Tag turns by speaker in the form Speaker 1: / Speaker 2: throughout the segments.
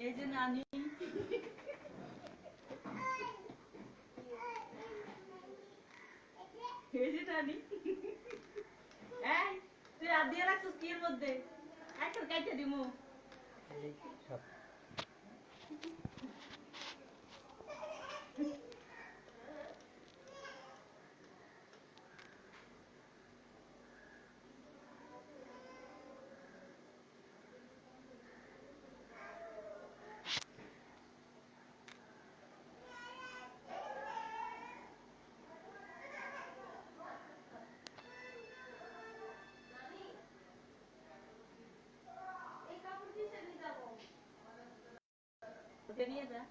Speaker 1: এই যে নানি এই যে নানি এই তুই হাত দিয়ে রাখছিস কি এর মধ্যে একটা কাইটা দিমু নিয়ে যা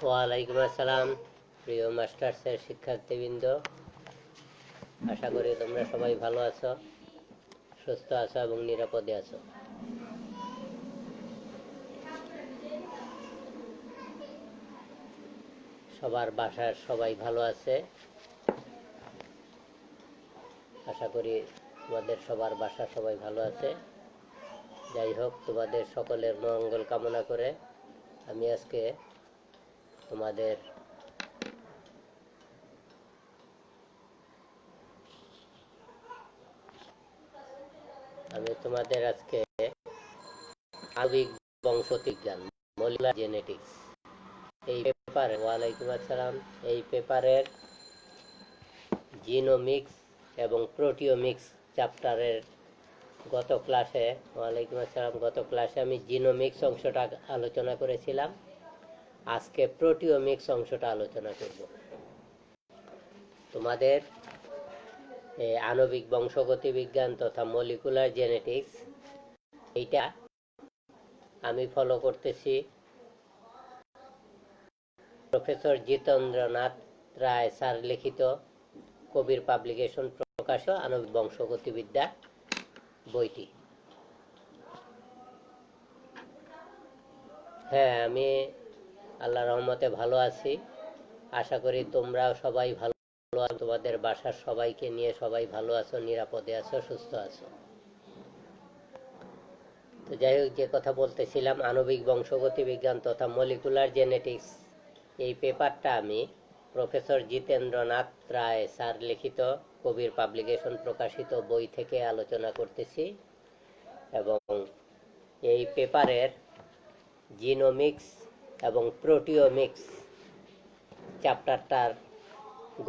Speaker 2: ওয়ালাইকুম আসসালাম প্রিয় মাস্টার্সের শিক্ষার্থীবৃন্দ, আশা করি তোমরা সবাই ভালো আছো, সুস্থ আছো এবং নিরাপদে আছো। সবার বাসার সবাই ভালো আছে, আশা করি তোমাদের সবার বাসা সবাই ভালো আছে। যাই হোক, তোমাদের সকলের মঙ্গল কামনা করে আমি আজকে তোমাদের আজকে আণবিক বংশবিজ্ঞান মলিকুলার জেনেটিক্স এই পেপারে ওয়ালাইকুম আসসালাম এই পেপারের জিনোমিক্স এবং প্রোটিওমিক্স চ্যাপ্টারের গত ক্লাসে আমি জিনোমিক্স অংশটা আলোচনা করেছিলাম। আজকে প্রোটিওমিক্স অংশটা আলোচনা করব। তোমাদের আণবিক বংশগতি বিজ্ঞান তথা মলিকুলার জেনেটিক্স এইটা আমি ফলো করতেছি প্রফেসর জিতেন্দ্রনাথ রায় স্যার লিখিত কবির পাবলিকেশন প্রকাশিত আণবিক বংশগতিবিদ্যা বইটি। হ্যাঁ, আমি আল্লাহর রহমতে ভালো আছি, আশা করি তোমরাও সবাই ভালো আছো, তোমাদের বাসার সবাইকে নিয়ে সবাই ভালো আছো, নিরাপদে আছো, সুস্থ আছো। তো যাই হোক, যে কথা বলতেছিলাম, আণবিক বংশগতি বিজ্ঞান তথা মলিকুলার জেনেটিক্স এই পেপারটা আমি প্রফেসর জিতেন্দ্রনাথ রায় স্যার লিখিত কবির পাবলিকেশন প্রকাশিত বই থেকে আলোচনা করতেছি এবং এই পেপারের জিনোমিক্স এবং প্রোটিওমিক্স চ্যাপ্টারটার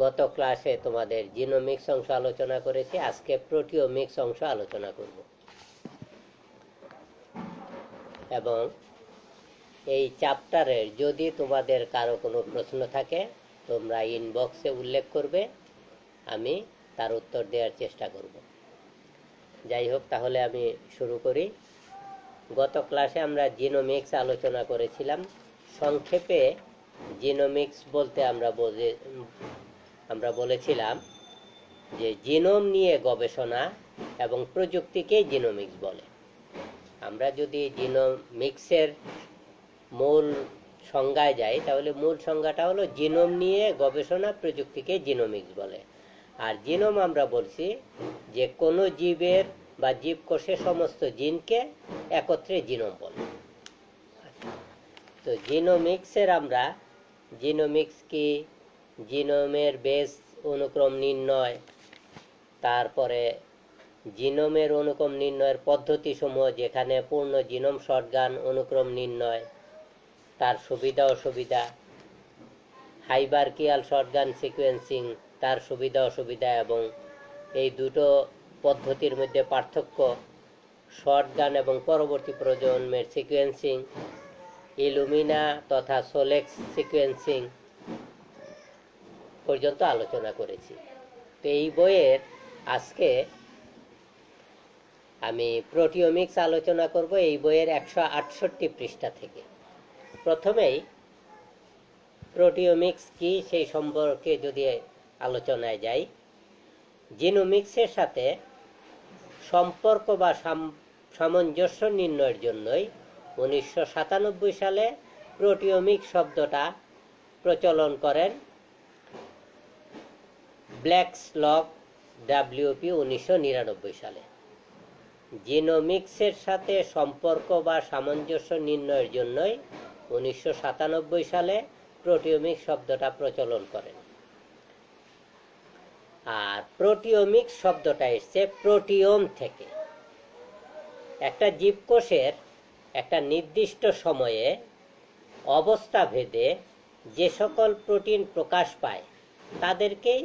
Speaker 2: গত ক্লাসে তোমাদের জিনোমিক্স অংশ আলোচনা করেছি, আজকে প্রোটিওমিক্স অংশ আলোচনা করব। এবং এই চ্যাপ্টারের যদি তোমাদের কারো কোনো প্রশ্ন থাকে তোমরা ইনবক্সে উল্লেখ করবে, আমি তার উত্তর দেওয়ার চেষ্টা করব। যাই হোক, তাহলে আমি শুরু করি। গত ক্লাসে আমরা জিনোমিক্স আলোচনা করেছিলাম। সংক্ষেপে জিনোমিক্স বলতে আমরা বলেছিলাম যে জিনোম নিয়ে গবেষণা এবং প্রযুক্তিকেই জিনোমিক্স বলে। আমরা যদি জিনোমিক্সের মূল সংজ্ঞায় যাই তাহলে মূল সংজ্ঞাটা হলো জিনোম নিয়ে গবেষণা প্রযুক্তিকে জিনোমিক্স বলে। আর জিনোম আমরা বলছি যে কোনো জীবের বা জীবকোষের সমস্ত জিনকে একত্রে জিনোম বলে। তো জিনোমিক্স কি, জিনোমের বেস অনুক্রম নির্ণয়, তারপরে জিনোমের অনুক্রম নির্ণয়ের পদ্ধতি সমূহ, যেখানে পূর্ণ জিনোম শর্টগান অনুক্রম নির্ণয়, তার সুবিধা অসুবিধা, হাইবারকিয়াল শর্টগান সিকোয়েন্সিং, তার সুবিধা অসুবিধা এবং এই দুটো পদ্ধতির মধ্যে পার্থক্য, শর্টগান এবং পরবর্তী প্রজন্মের সিকোয়েন্সিং, ইলুমিনা তথা সোলেক্স সিকোয়েন্সিং পর্যন্ত আলোচনা করেছি। তো এই বইয়ের আজকে আমি প্রোটিওমিক্স আলোচনা করব এই বইয়ের 168 পৃষ্ঠা থেকে। প্রথমেই প্রোটিওমিক্স কি সেই সম্পর্কে যদি আলোচনায় যাই, জিনোমিক্সের সাথে সম্পর্ক বা সামঞ্জস্য নির্ণয়ের জন্যই 1997 সালে প্রোটিওমিক শব্দটা প্রচলন করেন ব্ল্যাকস্লক ডাব্লিউপি 1999 সালে। জিনোমিক্সের সাথে সম্পর্ক বা সামঞ্জস্য নির্ণয়ের জন্যই 1997 সালে প্রোটিওমিক শব্দটা প্রচলন করেন। আর প্রোটিওমিক্স শব্দটা এসছে প্রোটিওম থেকে। একটা জীবকোষের একটা নির্দিষ্ট সময়ে অবস্থা ভেদে যে সকল প্রোটিন প্রকাশ পায় তাদেরকেই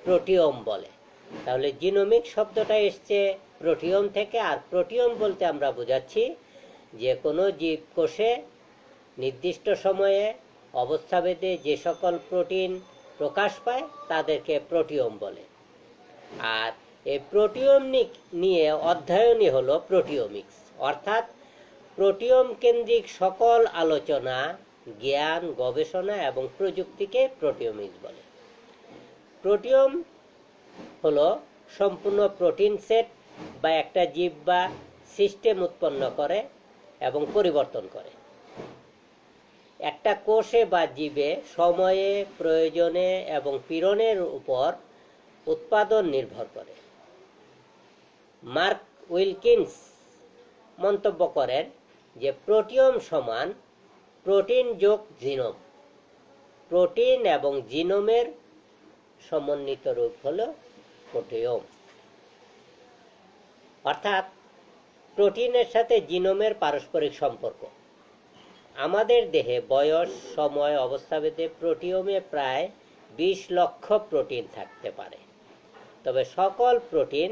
Speaker 2: প্রোটিওম বলে। তাহলে জিনোমিক শব্দটা এসছে প্রোটিওম থেকে। আর প্রোটিওম বলতে আমরা বোঝাচ্ছি যে কোনো জীবকোষে নির্দিষ্ট সময়ে অবস্থাভেদে যে সকল প্রোটিন প্রকাশ পায় তাদেরকে প্রোটিওম বলে। আর এই প্রোটিওম নিয়ে অধ্যয়নই হলো প্রোটিওমিক্স, অর্থাৎ প্রোটিওম কেন্দ্রিক সকল আলোচনা, জ্ঞান, গবেষণা এবং প্রযুক্তিকে প্রোটিওমিক্স বলে। প্রোটিওম হলো সম্পূর্ণ প্রোটিন সেট বা একটা জীব বা সিস্টেম উৎপন্ন করে এবং পরিবর্তন করে। একটা কোষে বা জীবে সময়ে, প্রয়োজনে এবং পীড়নের উপর উৎপাদন নির্ভর করে। মার্ক উইলকিন্স মন্তব্য করেন যে প্রোটিওম সমান প্রোটিন যোগ জিনোম। প্রোটিন এবং জিনোমের সমন্বিত রূপ হলো প্রোটিওম। অর্থাৎ প্রোটিনের সাথে জিনোমের পারস্পরিক সম্পর্ক। আমাদের দেহে বয়স, সময়, অবস্থাভেদে প্রোটিওমে প্রায় 20 লক্ষ প্রোটিন থাকতে পারে। তবে সকল প্রোটিন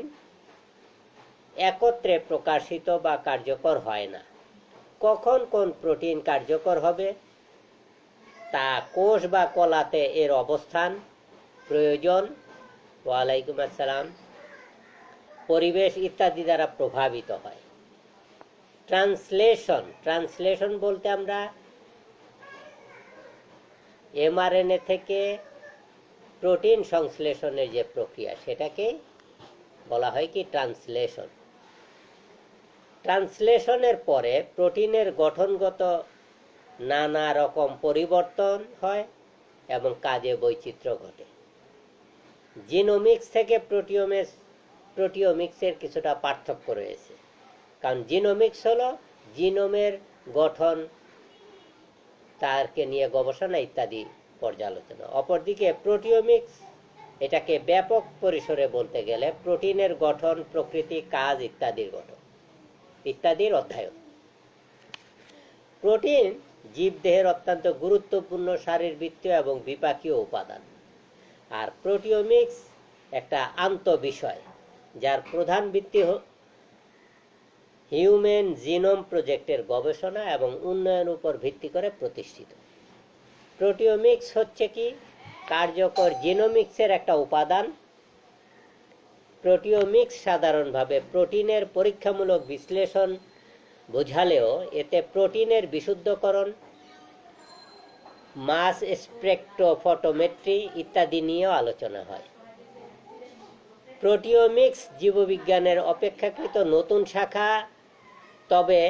Speaker 2: একত্রে প্রকাশিত বা কার্যকর হয় না। কখন কোন প্রোটিন কার্যকর হবে তা কোষ বা কলাতে এর অবস্থান, প্রয়োজন, ওয়ালাইকুম আসসালাম, পরিবেশ ইত্যাদি দ্বারা প্রভাবিত হয়। ট্রান্সলেশন বলতে আমরা এমআরএনএ থেকে প্রোটিন সংশ্লেষণের যে প্রক্রিয়া সেটাকে বলা হয় কি ট্রান্সলেশন। ট্রান্সলেশনের পরে প্রোটিনের গঠনগত নানা রকম পরিবর্তন হয় এবং কাজে বৈচিত্র্য ঘটে। জিনোমিক্স থেকে প্রোটিওমিক্সের কিছুটা পার্থক্য রয়েছে, কারণ জিনোমিক্স হলো জিনোমের গঠন, তারকে নিয়ে গবেষণা ইত্যাদি পর্যালোচনা। অপরদিকে প্রোটিওমিক্স এটাকে ব্যাপক পরিসরে বলতে গেলে প্রোটিনের গঠন, প্রকৃতি, কাজ ইত্যাদির অধ্যয়ন। প্রোটিন জীবদেহের অত্যন্ত গুরুত্বপূর্ণ শারীরবৃত্তীয় এবং বিপাকীয় উপাদান। আর প্রোটিওমিক্স একটা আন্তঃবিষয় যার প্রধান ভিত্তি হিউম্যান জিনোম প্রজেক্টের গবেষণা এবং উন্নয়ন উপর ভিত্তি করে প্রতিষ্ঠিত। প্রোটিওমিক্স হচ্ছে কি কার্যকর জিনোমিক্সের একটা উপাদান। প্রোটিওমিক্স সাধারণভাবে প্রোটিনের পরীক্ষামূলক বিশ্লেষণ বোঝালেও এতে প্রোটিনের বিশুদ্ধকরণ, মাস স্পেকট্রোফটোমেট্রি ইত্যাদি নিয়েও আলোচনা হয়। প্রোটিওমিক্স জীববিজ্ঞানের অপেক্ষাকৃত নতুন শাখা, তবে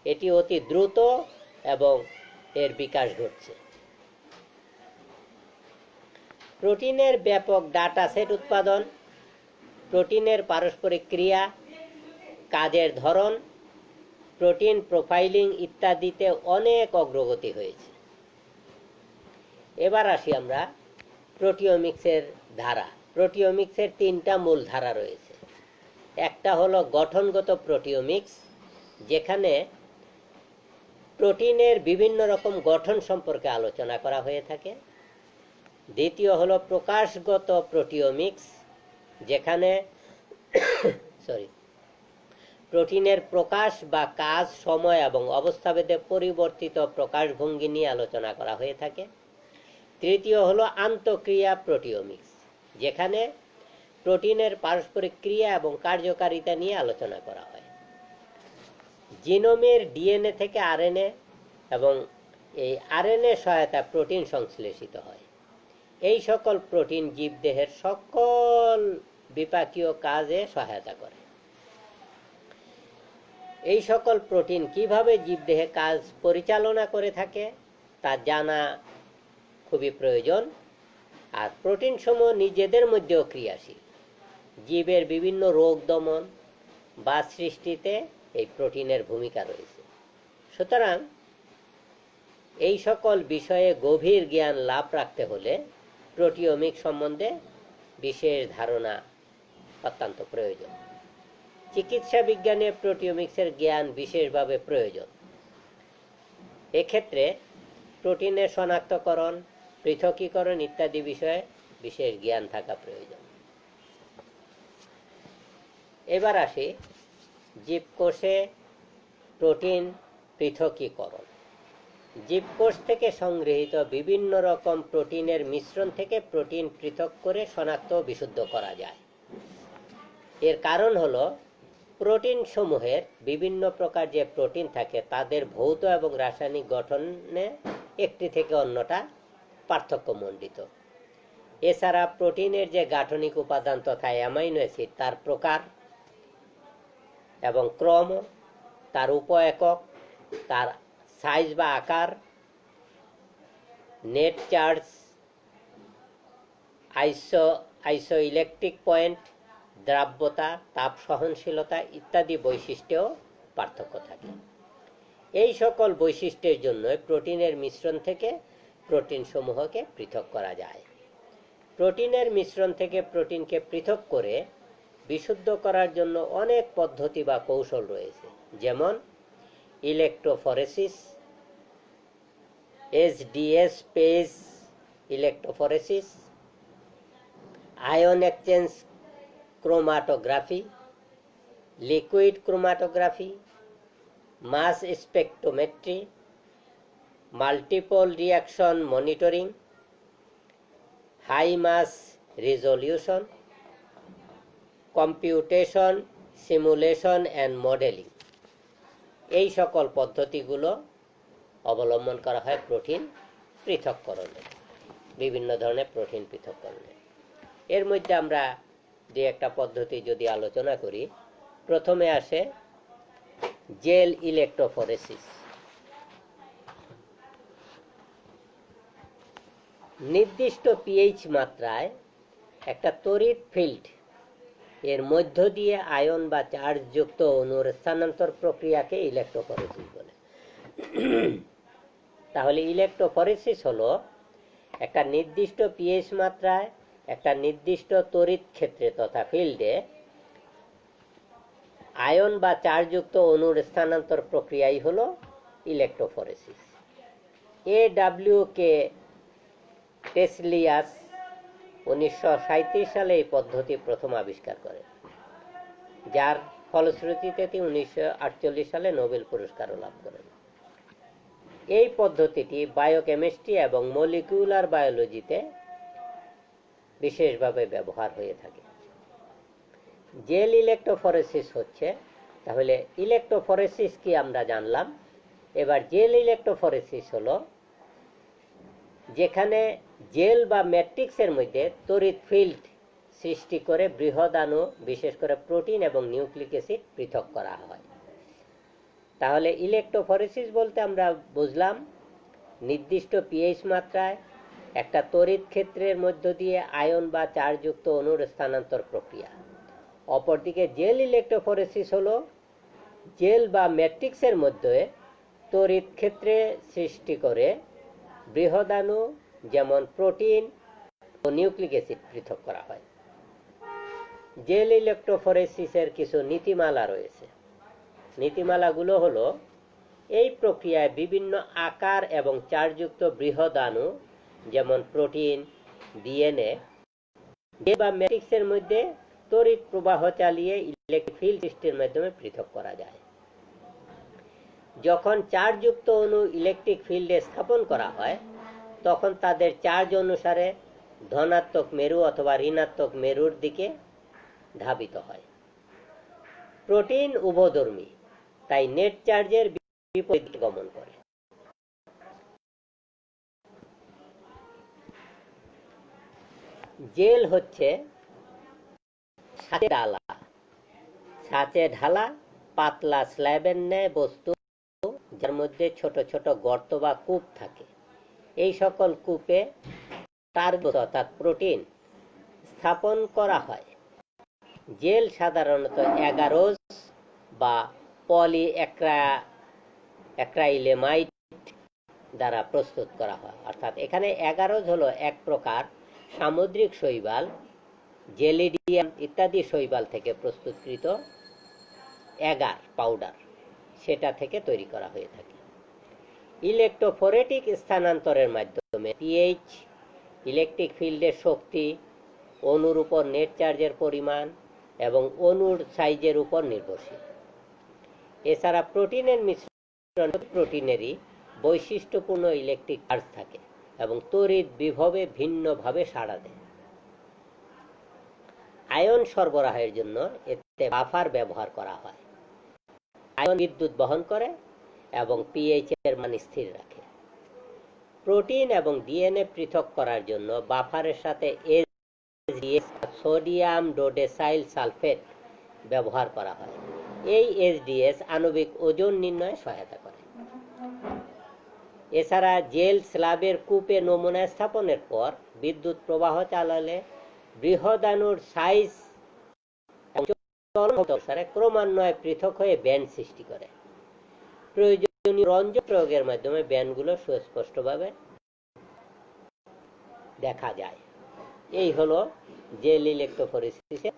Speaker 2: এটি অতি দ্রুত এবং এর বিকাশ ঘটছে। প্রোটিনের ব্যাপক ডাটা সেট উৎপাদন, প্রোটিনের পারস্পরিক ক্রিয়া, কাজের ধরন, প্রোটিন প্রোফাইলিং ইত্যাদিতে অনেক অগ্রগতি হয়েছে। এবার আসি আমরা প্রোটিওমিক্সের ধারা। প্রোটিওমিক্সের 3টা মূল ধারা রয়েছে। একটা হলো গঠনগত প্রোটিওমিক্স, যেখানে প্রোটিনের বিভিন্ন রকম গঠন সম্পর্কে আলোচনা করা হয়ে থাকে। দ্বিতীয় হলো প্রকাশগত প্রোটিওমিক্স, যেখানে প্রোটিনের প্রকাশ বা কাজ, সময় এবং অবস্থাভেদে পরিবর্তিত প্রকাশভঙ্গি নিয়ে আলোচনা করা হয়ে থাকে। তৃতীয় হলো আন্তঃক্রিয়া প্রোটিওমিক্স, যেখানে প্রোটিনের পারস্পরিক ক্রিয়া এবং কার্যকারিতা নিয়ে আলোচনা করা হয়। জিনোমের ডিএনএ থেকে আরএনএ এবং এই আরএনএ সহায়তা প্রোটিন সংশ্লেষিত হয়। এই সকল প্রোটিন জীবদেহের সকল বিপাকীয় কাজে সহায়তা করে। এই সকল প্রোটিন কিভাবে জীবদেহে কাজ পরিচালনা করে থাকে তা জানা খুবই প্রয়োজন। আর প্রোটিন সমূহ নিজেদের মধ্যেও ক্রিয়াশীল। জীবের বিভিন্ন রোগ দমন বা সৃষ্টিতে এই প্রোটিনের ভূমিকা রয়েছে। সুতরাং এই সকল বিষয়ে গভীর জ্ঞান লাভ রাখতে হলে প্রোটিওমিক সম্বন্ধে বিশেষ ধারণা অত্যন্ত প্রয়োজন। চিকিৎসা বিজ্ঞানে প্রোটিওমিক্সের জ্ঞান বিশেষভাবে প্রয়োজন। এক্ষেত্রে প্রোটিনের শনাক্তকরণ, পৃথকীকরণ ইত্যাদি বিষয়ে বিশেষ জ্ঞান থাকা প্রয়োজন। এবার আসি জীবকোষে প্রোটিন পৃথকীকরণ। জীবকোষ থেকে সংগৃহীত বিভিন্ন রকম প্রোটিনের মিশ্রণ থেকে প্রোটিন পৃথক করে শনাক্ত ও বিশুদ্ধ করা যায়। এর কারণ হলো প্রোটিন সমূহের বিভিন্ন প্রকার যে প্রোটিন থাকে তাদের ভৌত এবং রাসায়নিক গঠনে একটি থেকে অন্যটা পার্থক্যমণ্ডিত। এছাড়া প্রোটিনের যে গাঠনিক উপাদান তথা অ্যামাইনো অ্যাসিড তার প্রকার এবং ক্রম, তার উপ একক, তার সাইজ বা আকার, নেট চার্জ, আইসো ইলেকট্রিক পয়েন্ট, দ্রাব্যতা, তাপ সহনশীলতা ইত্যাদি বৈশিষ্ট্যেও পার্থক্য থাকে। এই সকল বৈশিষ্ট্যের জন্য প্রোটিনের মিশ্রণ থেকে প্রোটিন সমূহকে পৃথক করা যায়। প্রোটিনের মিশ্রণ থেকে প্রোটিনকে পৃথক করে বিশুদ্ধ করার জন্য অনেক পদ্ধতি বা কৌশল রয়েছে, যেমন electrophoresis, SDS page electrophoresis, ion exchange chromatography, liquid chromatography, mass spectrometry, multiple reaction monitoring, high mass resolution, computation, simulation and modelling. এই সকল পদ্ধতিগুলো অবলম্বন করা হয় প্রোটিন পৃথককরণে, বিভিন্ন ধরনের প্রোটিন পৃথককরণে। এর মধ্যে আমরা যে একটা পদ্ধতি যদি আলোচনা করি, প্রথমে আসে জেল ইলেকট্রোফরেসিস। নির্দিষ্ট পিএইচ মাত্রায় একটা তড়িৎ ফিল্ড এর মধ্য দিয়ে আয়ন বা চার্জযুক্ত অণুর স্থানান্তর প্রক্রিয়াকে ইলেকট্রোফরেসিস বলে। তাহলে ইলেকট্রোফরেসিস হলো একটা নির্দিষ্ট পিএইচ মাত্রায় একটা নির্দিষ্ট তড়িৎ ক্ষেত্রে তথা ফিল্ডে আয়ন বা চার্জযুক্ত অণুর স্থানান্তর প্রক্রিয়াই হলো ইলেকট্রোফরেসিস। এ.ডব্লিউ.কে টেসলিয়াস 1937 সালে এই পদ্ধতি প্রথম আবিষ্কার করেন, যার ফলশ্রুতিতে তিনি 1948 সালে নোবেল পুরস্কারও লাভ করেন। এই পদ্ধতিটি বায়োকেমিস্ট্রি এবং মলিকিউলার বায়োলজিতে বিশেষভাবে ব্যবহার হয়ে থাকে। জেল ইলেকট্রোফরেসিস হচ্ছে, তাহলে ইলেকট্রোফরেসিস কি আমরা জানলাম। এবার জেল ইলেকট্রোফরেসিস হলো যেখানে জেল বা ম্যাট্রিক্সের মধ্যে তড়িৎ ফিল্ড সৃষ্টি করে বৃহদাণু, বিশেষ করে প্রোটিন এবং নিউক্লিক অ্যাসিড পৃথক করা হয়। তাহলে ইলেকট্রোফরেসিস বলতে আমরা বুঝলাম নির্দিষ্ট পিএইচ মাত্রায় একটা তড়িৎ ক্ষেত্রের মধ্য দিয়ে আয়ন বা চার্জযুক্ত অণুর স্থানান্তর প্রক্রিয়া। অপরদিকে জেল ইলেকট্রোফরেসিস হলো জেল বা ম্যাট্রিক্সের মধ্যে তড়িৎ ক্ষেত্রে সৃষ্টি করে বৃহদাণু যেমন প্রোটিন ও নিউক্লিক অ্যাসিড পৃথক করা হয়। জেল ইলেকট্রোফরেসিসের কিছু নীতিমালা রয়েছে। নীতিমালাগুলো হলো, এই প্রক্রিয়ায় বিভিন্ন আকার এবং চার্জযুক্ত বৃহদাণু যেমন প্রোটিন, ডিএনএ বা ম্যাট্রিক্সের মধ্যে তড়িৎ প্রবাহ চালিয়ে ইলেকট্রিক ফিল্ড সৃষ্টির মাধ্যমে পৃথক করা যায়। যখন চার্জযুক্ত অণু ইলেকট্রিক ফিল্ডে স্থাপন করা হয় তখন তাদের চার্জ অনুসারে ধনাত্মক মেরু অথবা ঋণাত্মক মেরুর দিকে ধাবিত হয়। প্রোটিন উভধর্মী, তাই নেট চার্জের বিপরীত গমন করে। জেল হচ্ছে ছাঁচে ঢালা পাতলা স্ল্যাবের ন্যায় বস্তু, যার মধ্যে ছোট ছোট গর্ত বা কূপ থাকে। এই সকল কূপে টার্গেট অর্থাৎ প্রোটিন স্থাপন করা হয়। জেল সাধারণত অ্যাগারোজ বা পলিঅ্যাক্রাইলেমাইড দ্বারা প্রস্তুত করা হয়। অর্থাৎ এখানে অ্যাগারোজ হলো এক প্রকার সামুদ্রিক শৈবাল, জেলিডিয়াম ইত্যাদি শৈবাল থেকে প্রস্তুতকৃত অ্যাগার পাউডার, সেটা থেকে তৈরি করা হয়ে থাকে। ইলেকট্রোফোরেটিক স্থানান্তরের মাধ্যমে পিএইচ, ইলেকট্রিক ফিল্ডের শক্তি, অণুর উপর নেট চার্জের পরিমাণ এবং অণুর সাইজের উপর নির্ভরশীল। এছাড়া প্রোটিনের মিশ্রণ, প্রোটিনেরই বৈশিষ্ট্যপূর্ণ ইলেকট্রিক চার্জ থাকে এবং তড়িৎ বিভবে ভিন্নভাবে সাড়া দেয়। আয়ন সরবরাহের জন্য এতে বাফার ব্যবহার করা হয়। আয়ন বিদ্যুৎ বহন করে এবং পিএইচ এর মান স্থির রাখে। প্রোটিন এবং ডিএনএ পৃথক করার জন্য বাফারের সাথে এসডিএস, সোডিয়াম ডোডেসাইল সালফেট ব্যবহার করা হয়। এই এসডিএস আণবিক ওজন নির্ণয়ে সহায়তা করে। এছাড়া জেল স্ল্যাবের কূপে নমুনা স্থাপনের পর বিদ্যুৎ প্রবাহ চালালে বৃহদাণুর সাইজ অনুসারে ক্রমান্বয়ে পৃথক হয়ে ব্যান্ড সৃষ্টি করে। প্রয়োজনীয় রঞ্জক প্রয়োগের মাধ্যমে ব্যান্ডগুলো সুস্পষ্টভাবে দেখা যায়। এই হলো জেল ইলেকট্রোফোরেসিসের।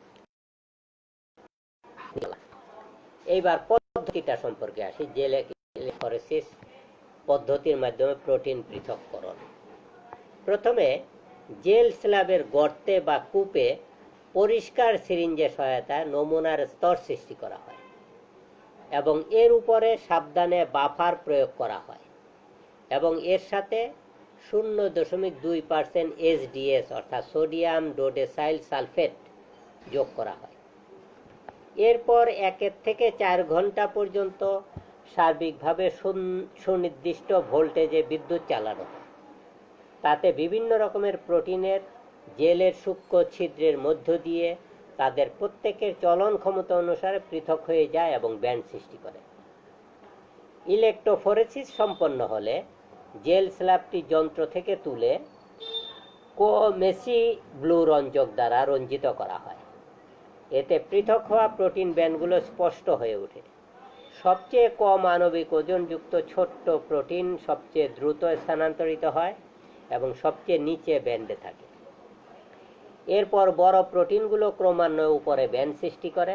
Speaker 2: এইবার পদ্ধতিটা সম্পর্কে আসি। জেল ইলেকট্রোফোরেসিস পদ্ধতির মাধ্যমে প্রোটিন পৃথককরণ। প্রথমে জেল স্ল্যাবের গর্তে বা কূপে পরিষ্কার সিরিঞ্জের সহায়তায় নমুনার স্তর সৃষ্টি করা হয় এবং এর উপরে সাবধানে বাফার প্রয়োগ করা হয় এবং এর সাথে 0.2% এসডিএস অর্থাৎ সোডিয়াম ডোডেসাইল সালফেট যোগ করা হয়। এরপর 1 থেকে 4 ঘন্টা পর্যন্ত সার্বিকভাবে সুনির্দিষ্ট ভোল্টেজে বিদ্যুৎ চালানো হয়। তাতে বিভিন্ন রকমের প্রোটিনের জেলের সূক্ষ্ম ছিদ্রের মধ্য দিয়ে তাদের প্রত্যেকের চলন ক্ষমতা অনুসারে পৃথক হয়ে যায় এবং ব্যান্ড সৃষ্টি করে। ইলেকট্রোফোরেসিস সম্পন্ন হলে জেল স্ল্যাবটি যন্ত্র থেকে তুলে কোমেসি ব্লু রঞ্জক দ্বারা রঞ্জিত করা হয়। এতে পৃথক হওয়া প্রোটিন ব্যান্ডগুলো স্পষ্ট হয়ে ওঠে। সবচেয়ে কম আণবিক ওজনযুক্ত ছোট্ট প্রোটিন সবচেয়ে দ্রুত স্থানান্তরিত হয় এবং সবচেয়ে নিচে ব্যান্ডে থাকে। এরপর বড় প্রোটিনগুলো ক্রমান্বয়ে উপরে ব্যান্ড সৃষ্টি করে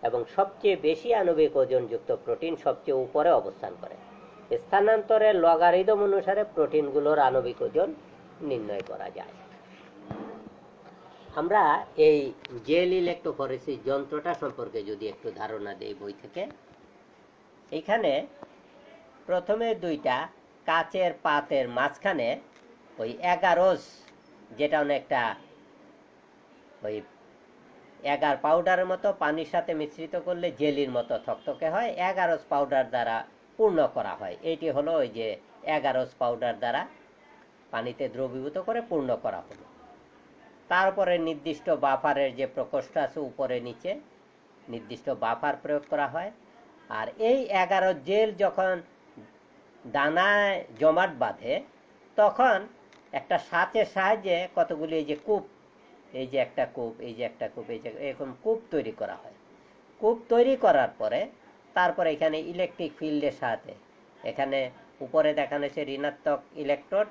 Speaker 2: এবং সবচেয়ে বেশি আণবিক ওজনযুক্ত প্রোটিন সবচেয়ে উপরে অবস্থান করে। স্থানান্তরের লগারিদম অনুসারে প্রোটিনগুলোর আণবিক ওজন নির্ণয় করা যায়। আমরা এই জেল ইলেকট্রোফোরেসিস যন্ত্রটা সম্পর্কে যদি একটু ধারণা দেই বই থেকে। এখানে প্রথমে দুইটা কাচের পাতের মাঝখানে ওই অ্যাগারোজ, যেটা অনেকটা ওই অ্যাগার পাউডারের মতো পানির সাথে মিশ্রিত করলে জেলির মতো থকথকে হয়, অ্যাগারোজ পাউডার দ্বারা পূর্ণ করা হয়। এইটি হলো ওই যে অ্যাগারোজ পাউডার দ্বারা পানিতে দ্রবীভূত করে পূর্ণ করা হলো। তারপরে নির্দিষ্ট বাফারের যে প্রকোষ্ঠ আছে উপরে নিচে নির্দিষ্ট বাফার প্রয়োগ করা হয়। আর এই 11 জেল যখন দানায় জমাট বাঁধে তখন একটা সাঁচের সাহায্যে কতগুলি এই যে কূপ, এই যে একটা কূপ, এই যে একটা কূপ, এই যে এরকম কূপ তৈরি করা হয়। কূপ তৈরি করার পরে তারপরে এখানে ইলেকট্রিক ফিল্ডের সাথে এখানে উপরে দেখানো হয়েছে ঋণাত্মক ইলেকট্রোড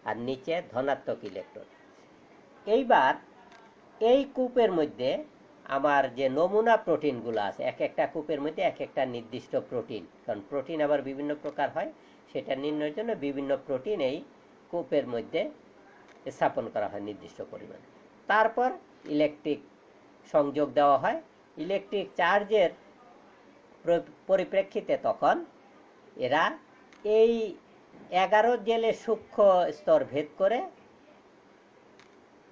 Speaker 2: আর নিচে ধনাত্মক ইলেকট্রোড। এইবার এই কূপের মধ্যে আমার যে নমুনা প্রোটিনগুলো আছে, এক একটা কূপের মধ্যে এক একটা নির্দিষ্ট প্রোটিন, কারণ প্রোটিন আবার বিভিন্ন প্রকার হয়, সেটা নির্ণয়ের জন্য বিভিন্ন প্রোটিন এই কূপের মধ্যে স্থাপন করা হয় নির্দিষ্ট পরিমাণে। তারপর ইলেকট্রিক সংযোগ দেওয়া হয়। ইলেকট্রিক চার্জের পরিপ্রেক্ষিতে তখন এরা এই 11 জেলের সূক্ষ্ম স্তর ভেদ করে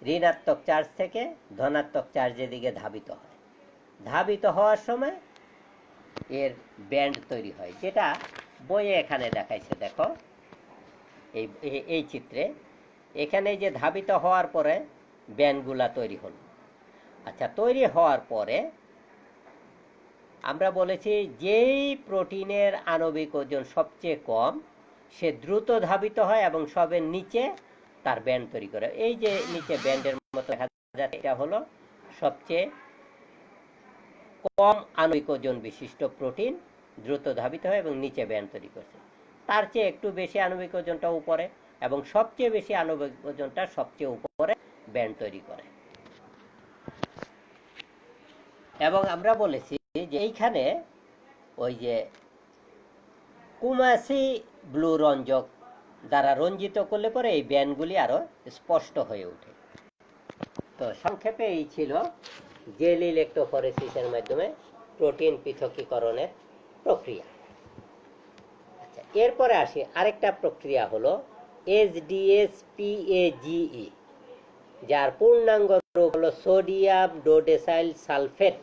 Speaker 2: ঋণাত্মক চার্জ থেকে ধনাত্মক চার্জের দিকে ধাবিত হয়। ধাবিত হওয়ার সময় এর ব্যান্ড তৈরি হয়, যেটা বইয়ে এখানে দেখাইছে। দেখো এই চিত্রে এখানে যে ধাবিত হওয়ার পরে ব্যান্ডগুলা তৈরি হলো। আচ্ছা, তৈরি হওয়ার পরে আমরা বলেছি যেই প্রোটিনের আণবিক ওজন সবচেয়ে কম সে দ্রুত ধাবিত হয় এবং সবের নিচে তার ব্যান্ড তৈরি করে। এই যে নিচে ব্যান্ডের মতো দেখা যাচ্ছে, এটা হলো সবচেয়ে কম আণবিক ওজন বিশিষ্ট প্রোটিন, দ্রুত ধাবিত হয় এবং নিচে ব্যান্ড তৈরি করছে। তার চেয়ে একটু বেশি আণবিক ওজনটা উপরে এবং সবচেয়ে বেশি আণবিক ওজনটা সবচেয়ে উপরে ব্যান্ড তৈরি করে। এবং আমরা বলেছি যে এইখানে ওই যে কুমাসি ব্লু রঞ্জক দ্বারা রঞ্জিত করলে পরে এই ব্যান্ডগুলি আরো স্পষ্ট হয়ে ওঠে। তো সংক্ষেপে এই ছিল জেল ইলেক্ট্রোফরেসিসের মাধ্যমে প্রোটিন পৃথকীকরণের প্রক্রিয়া। আচ্ছা, এরপরে আসি আরেকটা প্রক্রিয়া হলো HDS-PAGE, যার পূর্ণাঙ্গ রূপ হলো সোডিয়াম ডোডেসাইল সালফেট,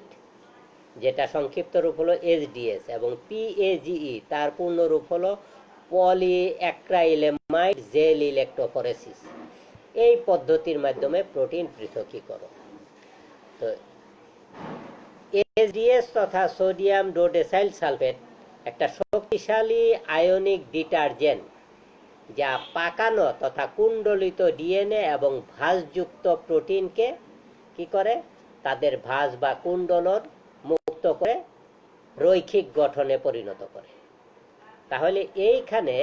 Speaker 2: যেটা সংক্ষিপ্ত রূপ হলো HDS, এবং PAGE তার পূর্ণ রূপ হলো পলিঅ্যাক্রাইলেমাইড জেল ইলেক্ট্রোফরেসিস। এই পদ্ধতির মাধ্যমে প্রোটিন পৃথকীকরণ। তো HDS তথা সোডিয়াম ডোডেসাইল সালফেট একটা শক্তিশালী আয়নিক ডিটারজেন্ট, যা পাকানো তথা কুণ্ডলিত ডিএনএ এবং ভাঁজযুক্ত প্রোটিনকে কি করে, তাদের ভাঁজ বা কুণ্ডলন মুক্ত করে রৈখিক গঠনে পরিণত করে। তাহলে এইখানে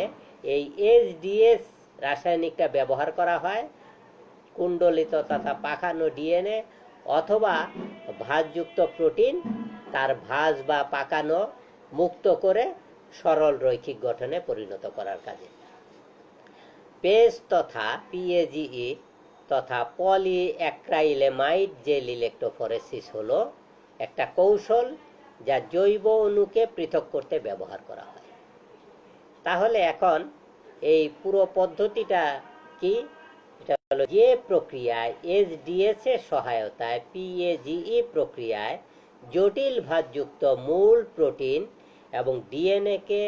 Speaker 2: এই HDS রাসায়নিকটা ব্যবহার করা হয় কুণ্ডলিত তথা পাকানো ডিএনএ অথবা ভাঁজযুক্ত প্রোটিন তার ভাঁজ বা পাকানো মুক্ত করে সরল রৈখিক গঠনে পরিণত করার কাজে। পেজ তথা PAGE তথা পলিঅ্যাক্রাইলেমাইড জেল ইলেক্ট্রোফরেসিস হলো একটা কৌশল যা জৈব অণুকে পৃথক করতে ব্যবহার করা হয়। তাহলে এখন এই পুরো পদ্ধতিটা কি? এটা হলো যে প্রক্রিয়ায় HDS এর সহায়তায় PAGE প্রক্রিয়ায় জটিল ভাঁজযুক্ত মূল প্রোটিন এবং ডিএনএ কে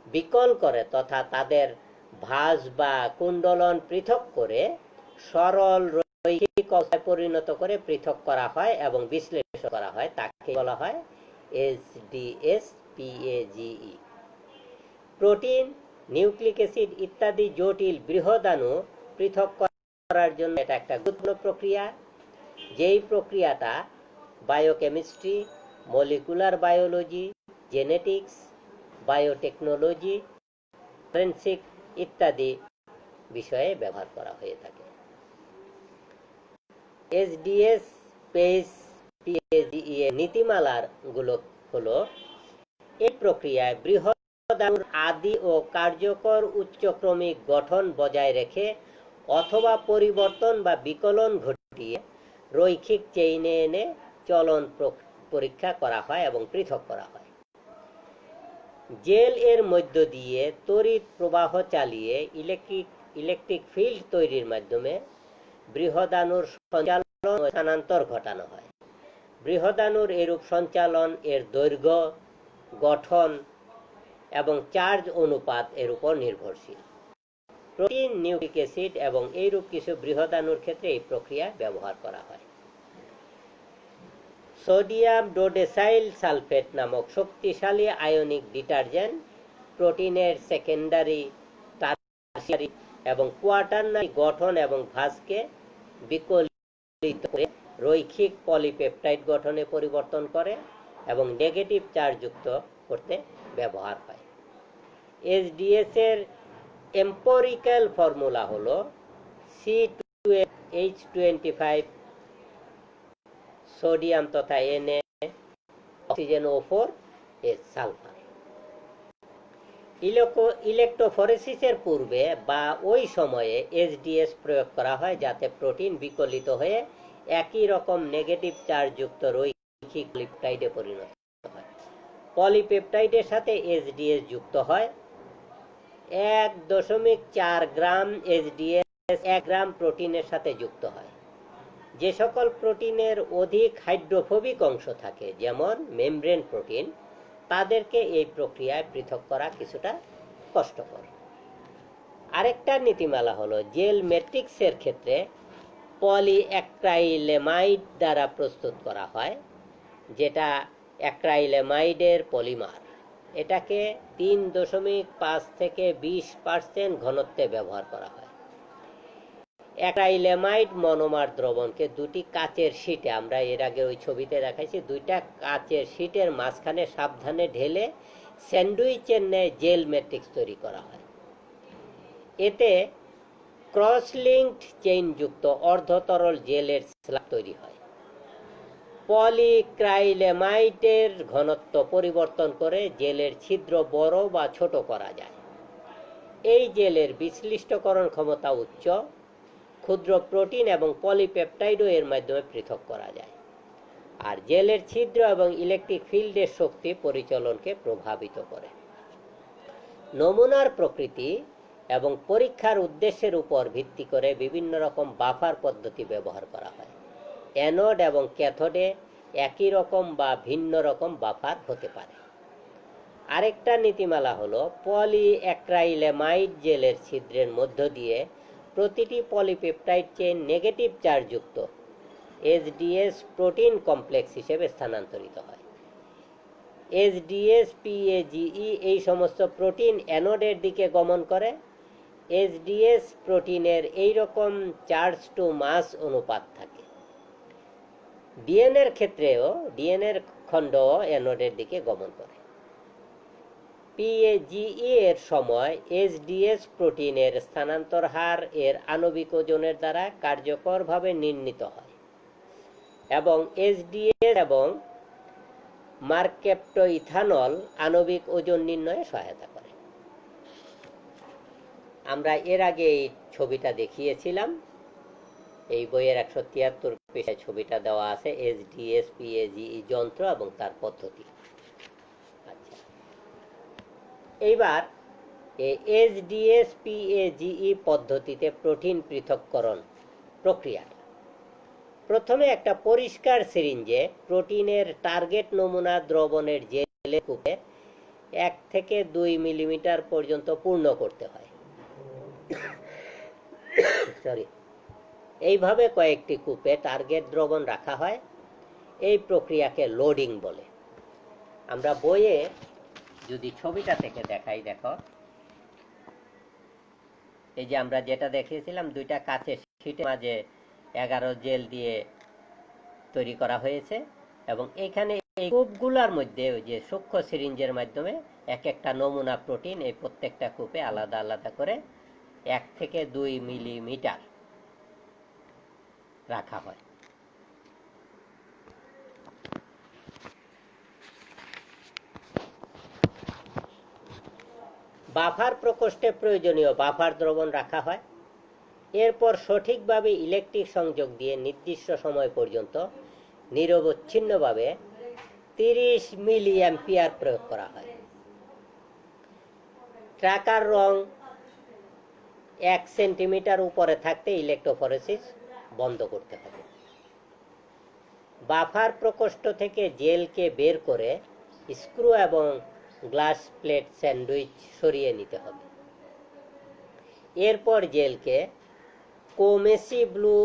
Speaker 2: বিকল করে তথা তাদের ভাঁজ বা কুণ্ডলন পৃথক করে সরল রৈখিক অবস্থায় পরিণত করে পৃথক করা হয় এবং বিশ্লেষণ করা হয়, তাকে বলা হয় HDS-PAGE। প্রোটিন, নিউক্লিক অ্যাসিড ইত্যাদি জটিল বৃহদাণু পৃথক করার জন্য এটা একটা গুরুত্বপূর্ণ প্রক্রিয়া। যেই প্রক্রিয়াটা biochemistry, molecular biology, genetics, biotechnology, forensic ইত্যাদি বিষয়ে ব্যবহার করা হয়ে থাকে। HDS পেজ PAGE এর নীতিমালার গুলো হলো এই প্রক্রিয়ায় বৃহদাণুর আদি ও কার্যকর উচ্চক্রমিক গঠন বজায় রেখে অথবা পরিবর্তন বা বিকলন ঘটিয়ে রৈখিক চেইনে এনে চলন পরীক্ষা করা হয় এবং পৃথক করা হয়। জেল এর মধ্য দিয়ে তড়িৎ প্রবাহ চালিয়ে ইলেকট্রিক ফিল্ড তৈরির মাধ্যমে বৃহদাণুর সঞ্চালন ও স্থানান্তর ঘটানো হয়। বৃহদাণুর এরূপ সঞ্চালন এর দৈর্ঘ্য, গঠন এবং চার্জ অনুপাত এর উপর নির্ভরশীল। প্রোটিন, নিউক্লিক অ্যাসিড এবং এইরূপ কিছু বৃহদাণুর ক্ষেত্রে এই প্রক্রিয়া ব্যবহার করা হয়। সোডিয়াম ডোডেসাইল সালফেট নামক শক্তিশালী আয়নিক ডিটারজেন্ট প্রোটিনের সেকেন্ডারি, টারশিয়ারি এবং কোয়াটারনারি গঠন এবং ভাঁজকে বিকলিত করে রৈখিক পলিপেপটাইড গঠনে পরিবর্তন করে এবং নেগেটিভ চার্জযুক্ত করতে ব্যবহার হয়। HDS এর এম্পোরিক্যাল ফর্মুলা হলো C2H25 সোডিয়াম তথা Na, অক্সিজেন O4 সালফার। ইলেক্ট্রোফরেসিসের পূর্বে বা ওই সময়ে HDS প্রয়োগ করা হয় যাতে প্রোটিন বিকলিত হয়ে একই রকম নেগেটিভ চার্জযুক্ত রৈখিক পলিপেপটাইডে পরিণত হয়। পলিপেপটাইডের সাথে HDS যুক্ত হয়। 1.4 গ্রাম HDS 1 গ্রাম প্রোটিনের সাথে যুক্ত হয়। যে সকল প্রোটিনের অধিক হাইড্রোফোবিক অংশ থাকে, যেমন মেমব্রেন প্রোটিন, তাদেরকে এই প্রক্রিয়ায় পৃথক করা কিছুটা কষ্টকর। আরেকটা নীতিমালা হলো জেল ম্যাট্রিক্সের ক্ষেত্রে পলিঅ্যাক্রাইলেমাইড দ্বারা প্রস্তুত করা হয়, যেটা অ্যাক্রাইলেমাইডের পলিমার। এটাকে 3.5 থেকে 20% ঘনত্বে ব্যবহার করা হয়। অ্যাক্রাইলেমাইড মনোমার দ্রবণকে দুটি কাচের শীটে, আমরা এর আগে ওই ছবিতে দেখাইছি, দুইটা কাচের শীটের মাঝখানে সাবধানে ঢেলে স্যান্ডউইচের ন্যায় জেল ম্যাট্রিক্স তৈরি করা হয়। এতে ক্রস লিঙ্কড চেইনযুক্ত অর্ধতরল জেলের স্ল্যাব তৈরি হয়। পলিক্রাইলেমাইটের ঘনত্ব পরিবর্তন করে জেলের ছিদ্র বড় বা ছোট করা যায়। এই জেলের বিশ্লিষ্টকরণ ক্ষমতা উচ্চ, ক্ষুদ্র প্রোটিন এবং পলিপেপটাইডও এর মাধ্যমে পৃথক করা যায়। আর জেলের ছিদ্র এবং ইলেকট্রিক ফিল্ডের শক্তি পরিচালনকে প্রভাবিত করে। নমুনার প্রকৃতি এবং পরীক্ষার উদ্দেশ্যের উপর ভিত্তি করে বিভিন্ন রকম বাফার পদ্ধতি ব্যবহার করা হয়। অ্যানোড এবং ক্যাথোডে একই রকম বা ভিন্ন রকম বাফার হতে পারে। আরেকটা নীতিমালা হলো পলিঅ্যাক্রাইলেমাইড জেলের ছিদ্রের মধ্য দিয়ে প্রতিটি পলিপেপটাইড চেইন নেগেটিভ চার্জযুক্ত এইচডিএস প্রোটিন কমপ্লেক্স হিসেবে স্থানান্তরিত হয়। এইচডিএস, পিএজিই এই সমস্ত প্রোটিন অ্যানোডের দিকে গমন করে। এইচডিএস প্রোটিনের এই রকম চার্জ টু মাস অনুপাত থাকে। ডিএনএর ক্ষেত্রেও ডিএনএর খণ্ড অ্যানোডের দিকে গমন করে। পিএজিই এর সময় এইচডিএস প্রোটিনের স্থানান্তর হার এর আণবিক ওজনের দ্বারা কার্যকরভাবে নির্ণীত হয় এবং এইচডিএস এবং মার্কেপ্টোইথানল আণবিক ওজন নির্ণয়ে সহায়তা করে। আমরা এর আগে এই ছবিটা দেখিয়েছিলাম। এই বইয়ের 173 পৃষ্ঠায় ছবিটা দেওয়া আছে, এইচডিএস পিএজিই যন্ত্র এবং তার পদ্ধতি। আচ্ছা, এইবার এইচডিএস পিএজিই পদ্ধতিতে প্রোটিন পৃথককরণ প্রক্রিয়া। প্রথমে একটা পরিষ্কার সিরিঞ্জে প্রোটিনের টার্গেট নমুনা দ্রবণের জেলে কূপে 1 থেকে 2 মিলিমিটার পর্যন্ত পূর্ণ করতে হয়। এইভাবে কয়েকটি কূপে টার্গেট দ্রবণ রাখা হয়। এই প্রক্রিয়াকে লোডিং বলে। আমরা বইয়ে যদি ছবিটা থেকে দেখাই, দেখো এই যে আমরা যেটা দেখিয়েছিলাম, দুইটা কাচের শীটের মাঝে 11 জেল দিয়ে তৈরি করা হয়েছে এবং এখানে এই কূপগুলোর মধ্যে ওই যে সূক্ষ্ম সিরিঞ্জের মাধ্যমে এক একটা নমুনা প্রোটিন এই প্রত্যেকটা কূপে আলাদা আলাদা করে 1 থেকে 2 মিলিমিটার রাখা হয়। বাফার প্রকোষ্ঠে প্রয়োজনীয় বাফার দ্রবণ রাখা হয়। এরপর সঠিকভাবে ইলেকট্রিক সংযোগ দিয়ে নির্দিষ্ট সময় পর্যন্ত নিরবচ্ছিন্নভাবে 30 মিলি অ্যাম্পিয়ার প্রয়োগ করা হয়। ট্রাকার রং 1 সেন্টিমিটার উপরে থাকতে ইলেকট্রোফোরেসিস বন্ধ করতে হবে। বাফার প্রকোষ্ঠ থেকে জেলকে বের করে স্ক্রু এবং গ্লাস প্লেট স্যান্ডউইচ সরিয়ে নিতে হবে। এরপর জেলকে কোমেসি ব্লু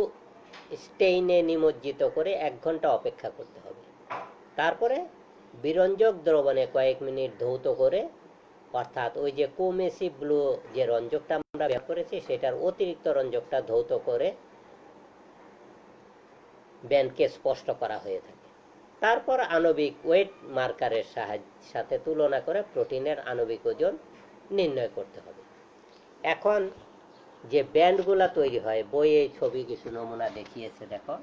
Speaker 2: স্টেইনে নিমজ্জিত করে 1 ঘন্টা অপেক্ষা করতে হবে। তারপরে বিরঞ্জক দ্রবণে কয়েক মিনিট ধৌত করে, অর্থাৎ ওই যে কোমেসি ব্লু যে রঞ্জকটা আমরা ব্যবহার করেছি সেটার অতিরিক্ত রঞ্জকটা ধৌত করে ব্যান্ডকে স্পষ্ট করা হয়ে থাকে। তারপর আণবিক ওয়েট মার্কারের সাথে তুলনা করে প্রোটিনের আণবিক ওজন নির্ণয় করতে হবে। এখন যে ব্যান্ডগুলা তৈরি হয়, বইয়ে ছবি কিছু নমুনা দেখিয়েছে, দেখো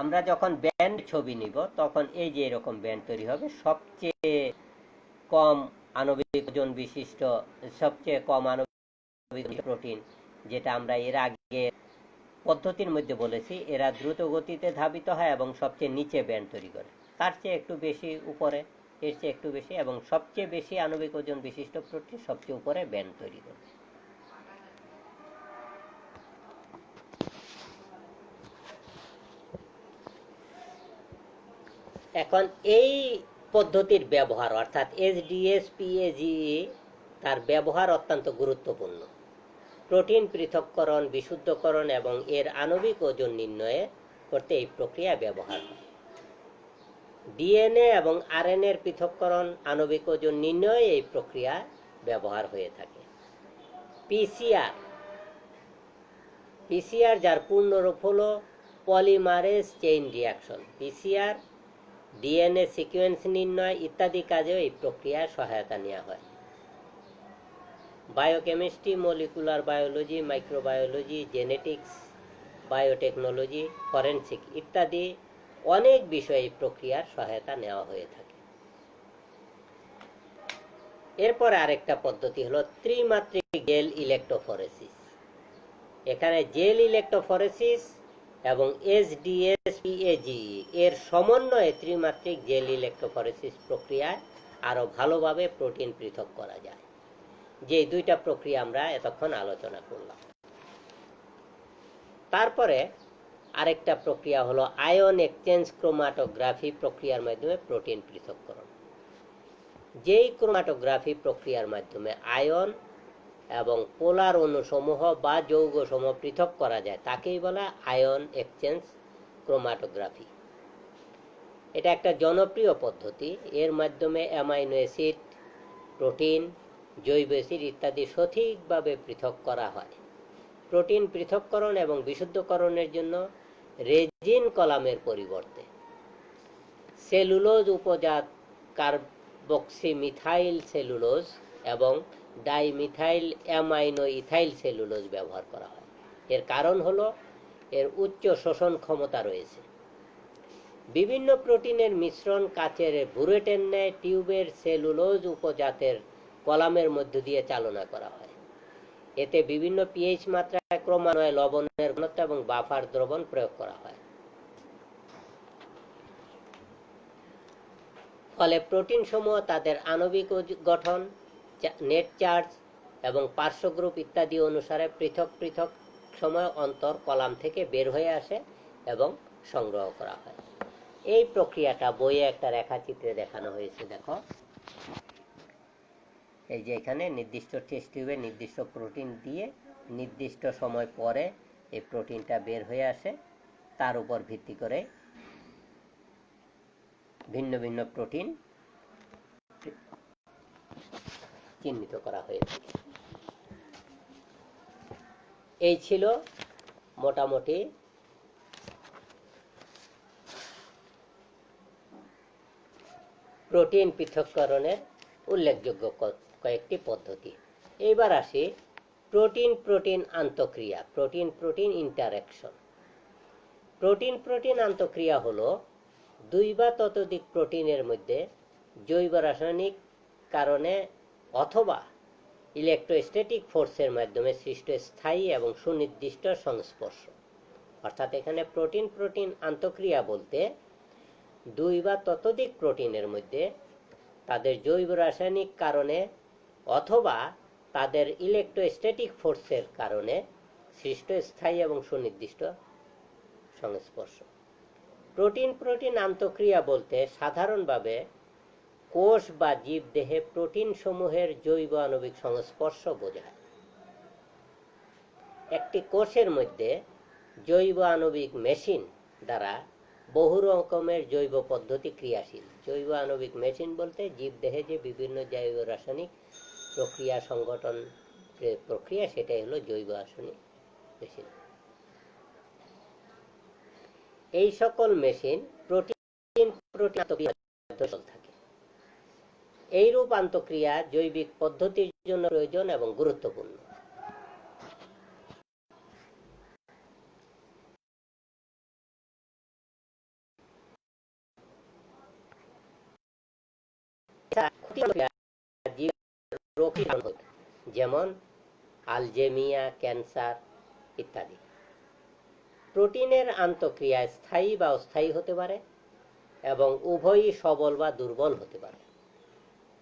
Speaker 2: আমরা যখন ব্যান্ড ছবি নিব তখন এই যে এরকম ব্যান্ড তৈরি হবে। সবচেয়ে কম আণবিক ওজন বিশিষ্ট, সবচেয়ে কম আণবিক প্রোটিন, যেটা আমরা এর আগে পদ্ধতির মধ্যে বলেছি, এরা দ্রুত গতিতে ধাবিত হয় এবং সবচেয়ে নিচে ব্যান্ড তৈরি করে। তার চেয়ে একটু বেশি উপরে, এর চেয়ে একটু বেশি, এবং সবচেয়ে বেশি আণবিক ওজন বিশিষ্ট প্রোটিন সবচেয়ে উপরে ব্যান্ড তৈরি করে। এখন এই পদ্ধতির ব্যবহার, অর্থাৎ এইচডিএস পিএজিই, তার ব্যবহার অত্যন্ত গুরুত্বপূর্ণ। প্রোটিন পৃথককরণ, বিশুদ্ধকরণ এবং এর আণবিক ওজন নির্ণয় করতে এই প্রক্রিয়া ব্যবহার হয়। ডিএনএ এবং আরএনএর পৃথককরণ, আণবিক ওজন নির্ণয়ে এই প্রক্রিয়া ব্যবহার হয়ে থাকে। পিসিআর পিসিআর যার পূর্ণরূপ হলো polymerase chain reaction. PCR DNA sequence নির্ণয় ইত্যাদি কাজেও এই প্রক্রিয়ার সহায়তা নেওয়া হয়। Biochemistry, molecular biology, microbiology, genetics, biotechnology, forensic ইত্যাদি অনেক বিষয়ে এই প্রক্রিয়ার সহায়তা নেওয়া হয়ে থাকে। এরপর আরেকটা পদ্ধতি হলো ত্রিমাত্রিক জেল ইলেকট্রোফরেসিস। এখানে জেল ইলেকট্রোফরেসিস এবং এসডিএস-পিএজি এর সমন্বয়ে ত্রিমাত্রিক জেল ইলেকট্রোফরেসিস প্রক্রিয়ায় আরো ভালোভাবে প্রোটিন পৃথক করা যায়। যে দুইটা প্রক্রিয়া আমরা এতক্ষণ আলোচনা করলাম। তারপরে আরেকটা প্রক্রিয়া হলো আয়ন এক্সচেঞ্জ ক্রোমাটোগ্রাফি প্রক্রিয়ার মাধ্যমে প্রোটিন পৃথককরণ। যেই ক্রোমাটোগ্রাফি প্রক্রিয়ার মাধ্যমে আয়ন এবং পোলার অণুসমূহ বা যৌগসমূহ পৃথক করা যায় তাকেই বলা আয়ন এক্সচেঞ্জ ক্রোমাটোগ্রাফি। এটা একটা জনপ্রিয় পদ্ধতি। এর মাধ্যমে অ্যামাইনো অ্যাসিড, প্রোটিন, জৈব অ্যাসিড ইত্যাদি সঠিকভাবে পৃথক করা হয়। প্রোটিন পৃথককরণ এবং বিশুদ্ধকরণের জন্য রেজিন কলামের পরিবর্তে সেলুলোজ উপজাত কার্বক্সিমিথাইল সেলুলোজ এবং ডাইমিথাইল অ্যামাইনো ইথাইল সেলুলোজ ব্যবহার করা হয়। এর কারণ হলো এর উচ্চ শোষণ ক্ষমতা রয়েছে। বিভিন্ন প্রোটিনের মিশ্রণ কাচের বুরেটের ন্যায় টিউবের সেলুলোজ উপজাতের কলামের মধ্য দিয়ে চালনা করা হয়। এতে বিভিন্ন পিএইচ মাত্রায় ক্রমান্বয়ে লবণের ঘনত্ব এবং বাফার দ্রবণ প্রয়োগ করা হয়। ফলে প্রোটিন সমূহ তাদের আণবিক গঠন, নেট চার্জ এবং পার্শ্ব গ্রুপ ইত্যাদি অনুসারে পৃথক পৃথক সময় অন্তর কলাম থেকে বের হয়ে আসে এবং সংগ্রহ করা হয়। এই প্রক্রিয়াটা বইয়ে একটা রেখাচিত্রে দেখানো হয়েছে। দেখো, এই যে এখানে নির্দিষ্ট টেস্ট টিউবে নির্দিষ্ট প্রোটিন দিয়ে নির্দিষ্ট সময় পরে এই প্রোটিনটা বের হয়ে আসে। তার উপর ভিত্তি করে ভিন্ন ভিন্ন প্রোটিন চিহ্নিত করা হয়ে থাকে। এই ছিল মোটামুটি প্রোটিন পৃথককরণের উল্লেখযোগ্য কয়েকটি পদ্ধতি। এইবার আসি প্রোটিন প্রোটিন আন্তঃক্রিয়া, protein protein interaction. Protein protein আন্তঃক্রিয়া হলো দুই বা ততোধিক প্রোটিনের মধ্যে জৈব রাসায়নিক কারণে অথবা ইলেকট্রোস্ট্যাটিক ফোর্সের মাধ্যমে সৃষ্ট স্থায়ী এবং সুনির্দিষ্ট সংস্পর্শ। অর্থাৎ এখানে প্রোটিন প্রোটিন আন্তঃক্রিয়া বলতে দুই বা ততোধিক প্রোটিনের মধ্যে তাদের জৈব রাসায়নিক কারণে অথবা তাদের ইলেকট্রোস্ট্যাটিক ফোর্সের কারণে সৃষ্ট স্থায়ী এবং সুনির্দিষ্ট সংস্পর্শ। প্রোটিন প্রোটিন আন্তঃক্রিয়া বলতে সাধারণভাবে কোষ বা জীবদেহে প্রোটিন সমূহের জৈব আণবিক সংস্পর্শ বোঝায়। একটি কোষের মধ্যে জৈব আণবিক মেশিন দ্বারা বহু রকমের জৈব পদ্ধতি ক্রিয়াশীল। জৈব আণবিক মেশিন বলতে জীবদেহে যে বিভিন্ন জৈব রাসায়নিক প্রক্রিয়া সংগঠন প্রক্রিয়া, সেটাই হলো জৈব রাসায়নিক মেশিন। এই সকল মেশিন প্রোটিন প্রোটিন থাকে। এইরূপ আন্তঃক্রিয়া জৈবিক পদ্ধতির জন্য প্রয়োজন এবং গুরুত্বপূর্ণ। যেমন আলজেমিয়া, ক্যান্সার ইত্যাদি। প্রোটিনের আন্তঃক্রিয়া স্থায়ী বা অস্থায়ী হতে পারে এবং উভয়ই সবল বা দুর্বল হতে পারে।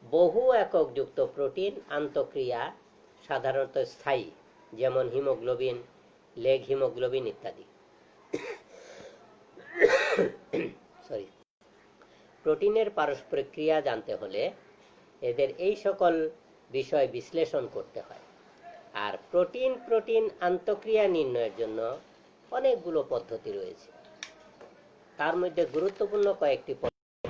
Speaker 2: বহু এককযুক্ত প্রোটিন আন্তঃক্রিয়া সাধারণত স্থায়ী, যেমন হিমোগ্লোবিন, লেগ হিমোগ্লোবিন ইত্যাদি। প্রোটিনের পারস্পরিক ক্রিয়া জানতে হলে এদের এই সকল বিষয় বিশ্লেষণ করতে হয়। আর প্রোটিন প্রোটিন আন্তঃক্রিয়া নির্ণয়ের জন্য অনেকগুলো পদ্ধতি রয়েছে। তার মধ্যে গুরুত্বপূর্ণ কয়েকটি পদ্ধতি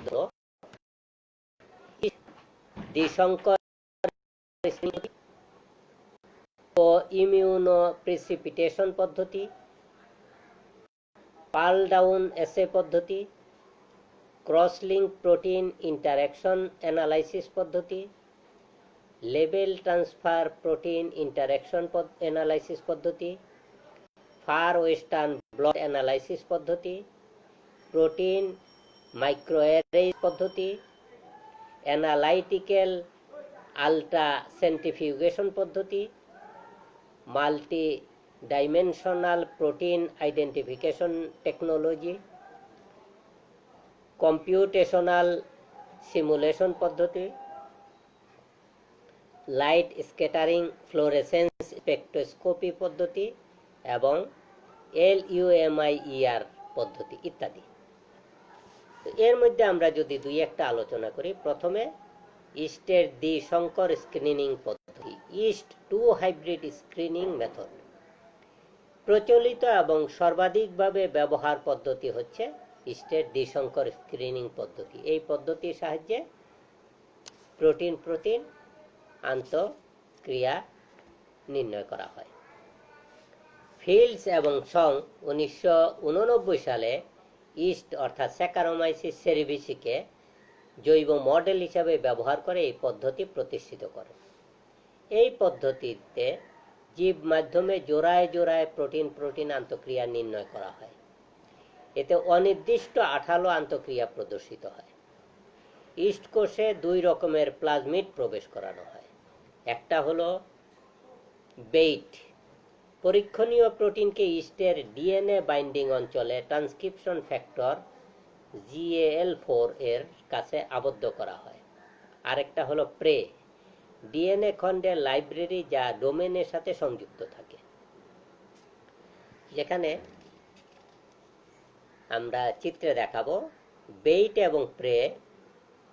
Speaker 2: দ্বিসংকর ইমিউনোপ্রেসিপিটেশন পদ্ধতি, পার্ল ডাউন এসে পদ্ধতি, ক্রস-লিঙ্ক প্রোটিন ইন্টারঅ্যাকশন অ্যানালাইসিস পদ্ধতি, label transfer protein interaction analysis পদ্ধতি, ফার ওয়েস্টার্ন ব্লট অ্যানালাইসিস পদ্ধতি, প্রোটিন মাইক্রোঅ্যারে পদ্ধতি, অ্যানালাইটিক্যাল আলট্রা সেন্ট্রিফিউগেশন পদ্ধতি, multi dimensional protein identification technology, computational simulation পদ্ধতি, লাইট স্ক্যাটারিং ফ্লোরেসেন্স স্পেকট্রোস্কোপি পদ্ধতি এবং LUMIER পদ্ধতি ইত্যাদি। এর মধ্যে আমরা যদি দুই একটা আলোচনা করি, প্রথমে ইস্টের দ্বিসংকর স্ক্রিনিং পদ্ধতি, ইস্ট 2 হাইব্রিড স্ক্রিনিং মেথড। প্রচলিত এবং সর্বাধিকভাবে ব্যবহার পদ্ধতি হচ্ছে ইস্টের দ্বিসংকর স্ক্রিনিং পদ্ধতি। এই পদ্ধতির সাহায্যে প্রোটিন প্রোটিন আন্তঃক্রিয়া নির্ণয় করা হয়। ফিল্ডস এবং সং 1989 সালে ইস্ট অর্থাৎ স্যাকারোমাইসিস সেরিভিসিকে জৈব মডেল হিসাবে ব্যবহার করে এই পদ্ধতি প্রতিষ্ঠিত করে। এই পদ্ধতিতে জীব মাধ্যমে জোড়ায় জোড়ায় প্রোটিন প্রোটিন আন্তঃক্রিয়া নির্ণয় করা হয়। এতে অনির্দিষ্ট আঠালো আন্তঃক্রিয়া প্রদর্শিত হয়। ইস্ট কোষে দুই রকমের প্লাজমিড প্রবেশ করানো হয়। একটা হলো বেইট। পরীক্ষণীয় প্রোটিনকে ইস্টের ডিএনএ বাইন্ডিং অঞ্চলে ট্রান্সক্রিপশন ফ্যাক্টর GAL4 এর কাছে আবদ্ধ করা হয়। আরেকটা হলো প্রে, ডিএনএ খণ্ডের লাইব্রেরি যা ডোমেনের সাথে সংযুক্ত থাকে। যেখানে আমরা চিত্রে দেখাবো, বেইট এবং প্রে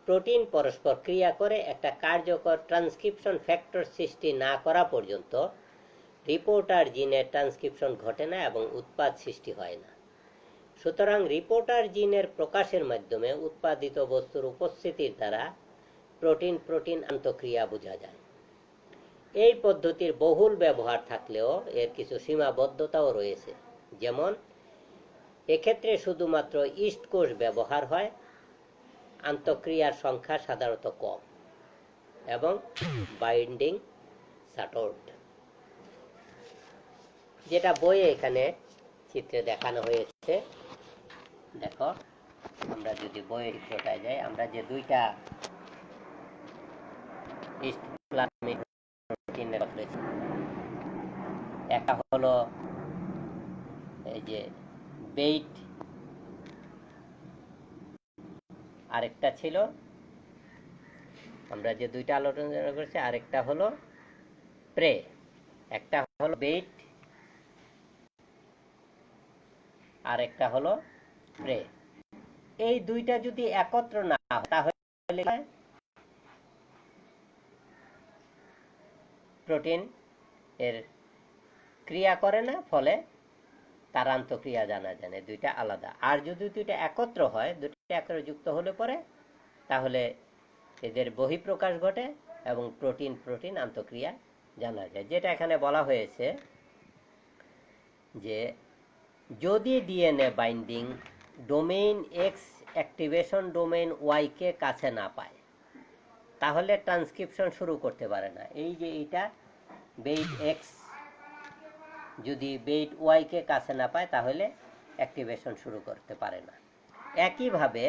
Speaker 2: প্রোটিন পরস্পর ক্রিয়া করে একটা কার্যকর ট্রান্সক্রিপশন ফ্যাক্টর সৃষ্টি না করা পর্যন্ত রিপোর্টার জিনের ট্রান্সক্রিপশন ঘটে না এবং উৎপাদ সৃষ্টি হয় না। সুতরাং রিপোর্টার জিনের প্রকাশের মাধ্যমে উৎপাদিত বস্তুর উপস্থিতির দ্বারা প্রোটিন প্রোটিন আন্তঃক্রিয়া বোঝা যায়। এই পদ্ধতির বহুল ব্যবহার থাকলেও এর কিছু সীমাবদ্ধতাও রয়েছে। যেমন, এক্ষেত্রে শুধুমাত্র ইস্ট কোষ ব্যবহার হয়, আন্তঃক্রিয়ার সংখ্যা সাধারণত কম এবং বাইন্ডিং শাটলড। যেটা বইয়ে এখানে চিত্রে দেখানো হয়েছে, দেখো, আমরা যদি বইয়ের চিত্রটায় যাই, আমরা যে দুইটা ইস্ট প্লাজমিড প্রোটিন রেখেছি, একটা হলো এই যে বেইট, আরেকটা ছিল, আমরা যে দুইটা আলোচনা করেছি, আরেকটা হলো প্রে। একটা হলো বেইট, আরেকটা হলো প্রে। এই দুইটা যদি একত্র না হয় তাহলে প্রোটিন এর ক্রিয়া করে না, ফলে তার আন্তঃক্রিয়া জানা যায় না, দুইটা আলাদা। আর যদি দুইটা একত্র হয়, দুইটা একত্র যুক্ত হলে পরে তাহলে এদের বহিঃপ্রকাশ ঘটে এবং প্রোটিন প্রোটিন আন্তঃক্রিয়া জানা যায়। যেটা এখানে বলা হয়েছে যে যদি DNA binding domain X activation domain Y কে কাছে না পায়, তাহলে ট্রান্সক্রিপশন শুরু করতে পারে না। এই যে এইটা বেইট এক্স যদি বেইট ওয়াই কে কাছে না পায় তাহলে অ্যাক্টিভেশন শুরু করতে পারে না। একইভাবে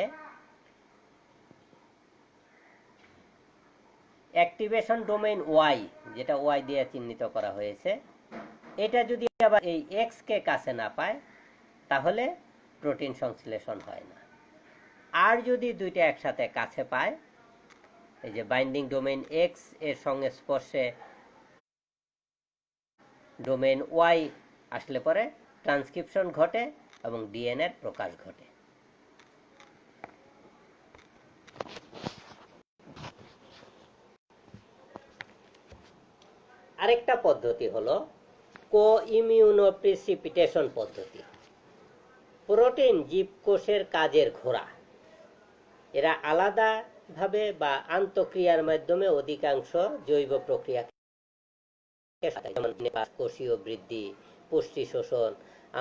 Speaker 2: অ্যাক্টিভেশন ডোমেইন ওয়াই, যেটা ওয়াই দিয়ে চিহ্নিত করা হয়েছে, এটা যদি আবার এই এক্স কে কাছে না পায় তাহলে প্রোটিন সংশ্লেষণ হয় না। আর যদি দুইটা একসাথে কাছে পায়, এই যে বাইন্ডিং ডোমেইন এক্স এর সঙ্গে স্পর্শে ডোমেইন ওয়াই আসলে পরে ট্রান্সক্রিপশন ঘটে এবং ডিএনএর প্রকাশ ঘটে। আরেকটা পদ্ধতি হলো কো-ইমিউনোপ্রেসিপিটেশন পদ্ধতি। প্রোটিন জীবকোষের কাজের ঘোড়া। এরা আলাদা ভাবে বা আন্তঃক্রিয়ার মাধ্যমে অধিকাংশ জৈব প্রক্রিয়া, যেমন কোষীয় বৃদ্ধি, পুষ্টি শোষণ,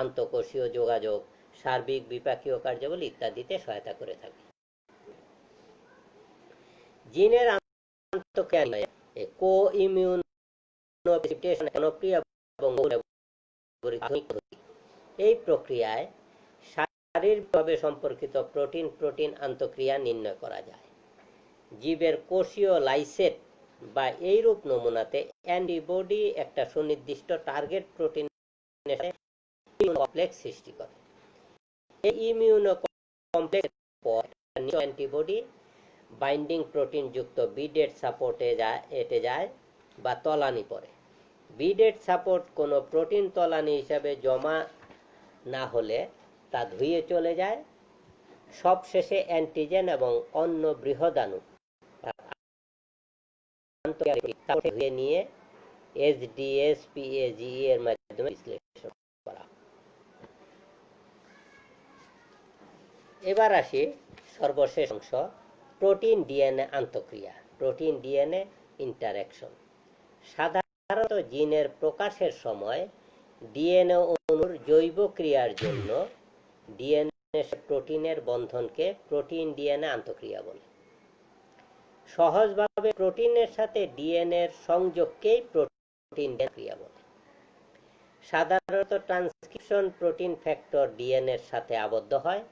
Speaker 2: আন্তঃকোষীয় যোগাযোগ, সার্বিক বিপাকীয় কার্যাবলী ইত্যাদিতে সহায়তা করে থাকে। জিনের আন্তঃক্রিয়া কো-ইমিউন এই প্রক্রিয়ায় শারীরিকভাবে সম্পর্কিত প্রোটিন প্রোটিন আন্তঃক্রিয়া নির্ণয় করা যায়। জীবের কোষীয় লাইসেট বা এইরূপ নমুনাতে অ্যান্টিবডি একটা সুনির্দিষ্ট টার্গেট প্রোটিন কমপ্লেক্স সৃষ্টি করে। এই immuno complex antibody binding protein যুক্ত বিডেড সাপোর্টে যায় বা তলানি পড়ে। বিডেড সাপোর্ট কোনো প্রোটিন তলানি হিসাবে জমা না হলে তা ধুয়ে চলে যায়। সবশেষে অ্যান্টিজেন এবং অন্য বৃহদাণু ধুয়ে নিয়ে HDS-PAGE এর মাধ্যমে বিশ্লেষণ করা। এবার আসি সর্বশেষ অংশ, প্রোটিন ডিএনএ আন্তঃক্রিয়া, প্রোটিন ডিএনএ ইন্টারঅ্যাকশন। সাধারণত জিনের প্রকাশের সময় ডিএনএ অণুর জৈব ক্রিয়ার জন্য ডিএনএ প্রোটিনের বন্ধনকে প্রোটিন ডিএনএ আন্তঃক্রিয়া বলে। সহজভাবে প্রোটিনের সাথে ডিএনএ এর সংযোগকেই প্রোটিন ক্রিয়া বলে। সাধারণত ট্রান্সক্রিপশন প্রোটিন ফ্যাক্টর ডিএনএ এর সাথে আবদ্ধ হয়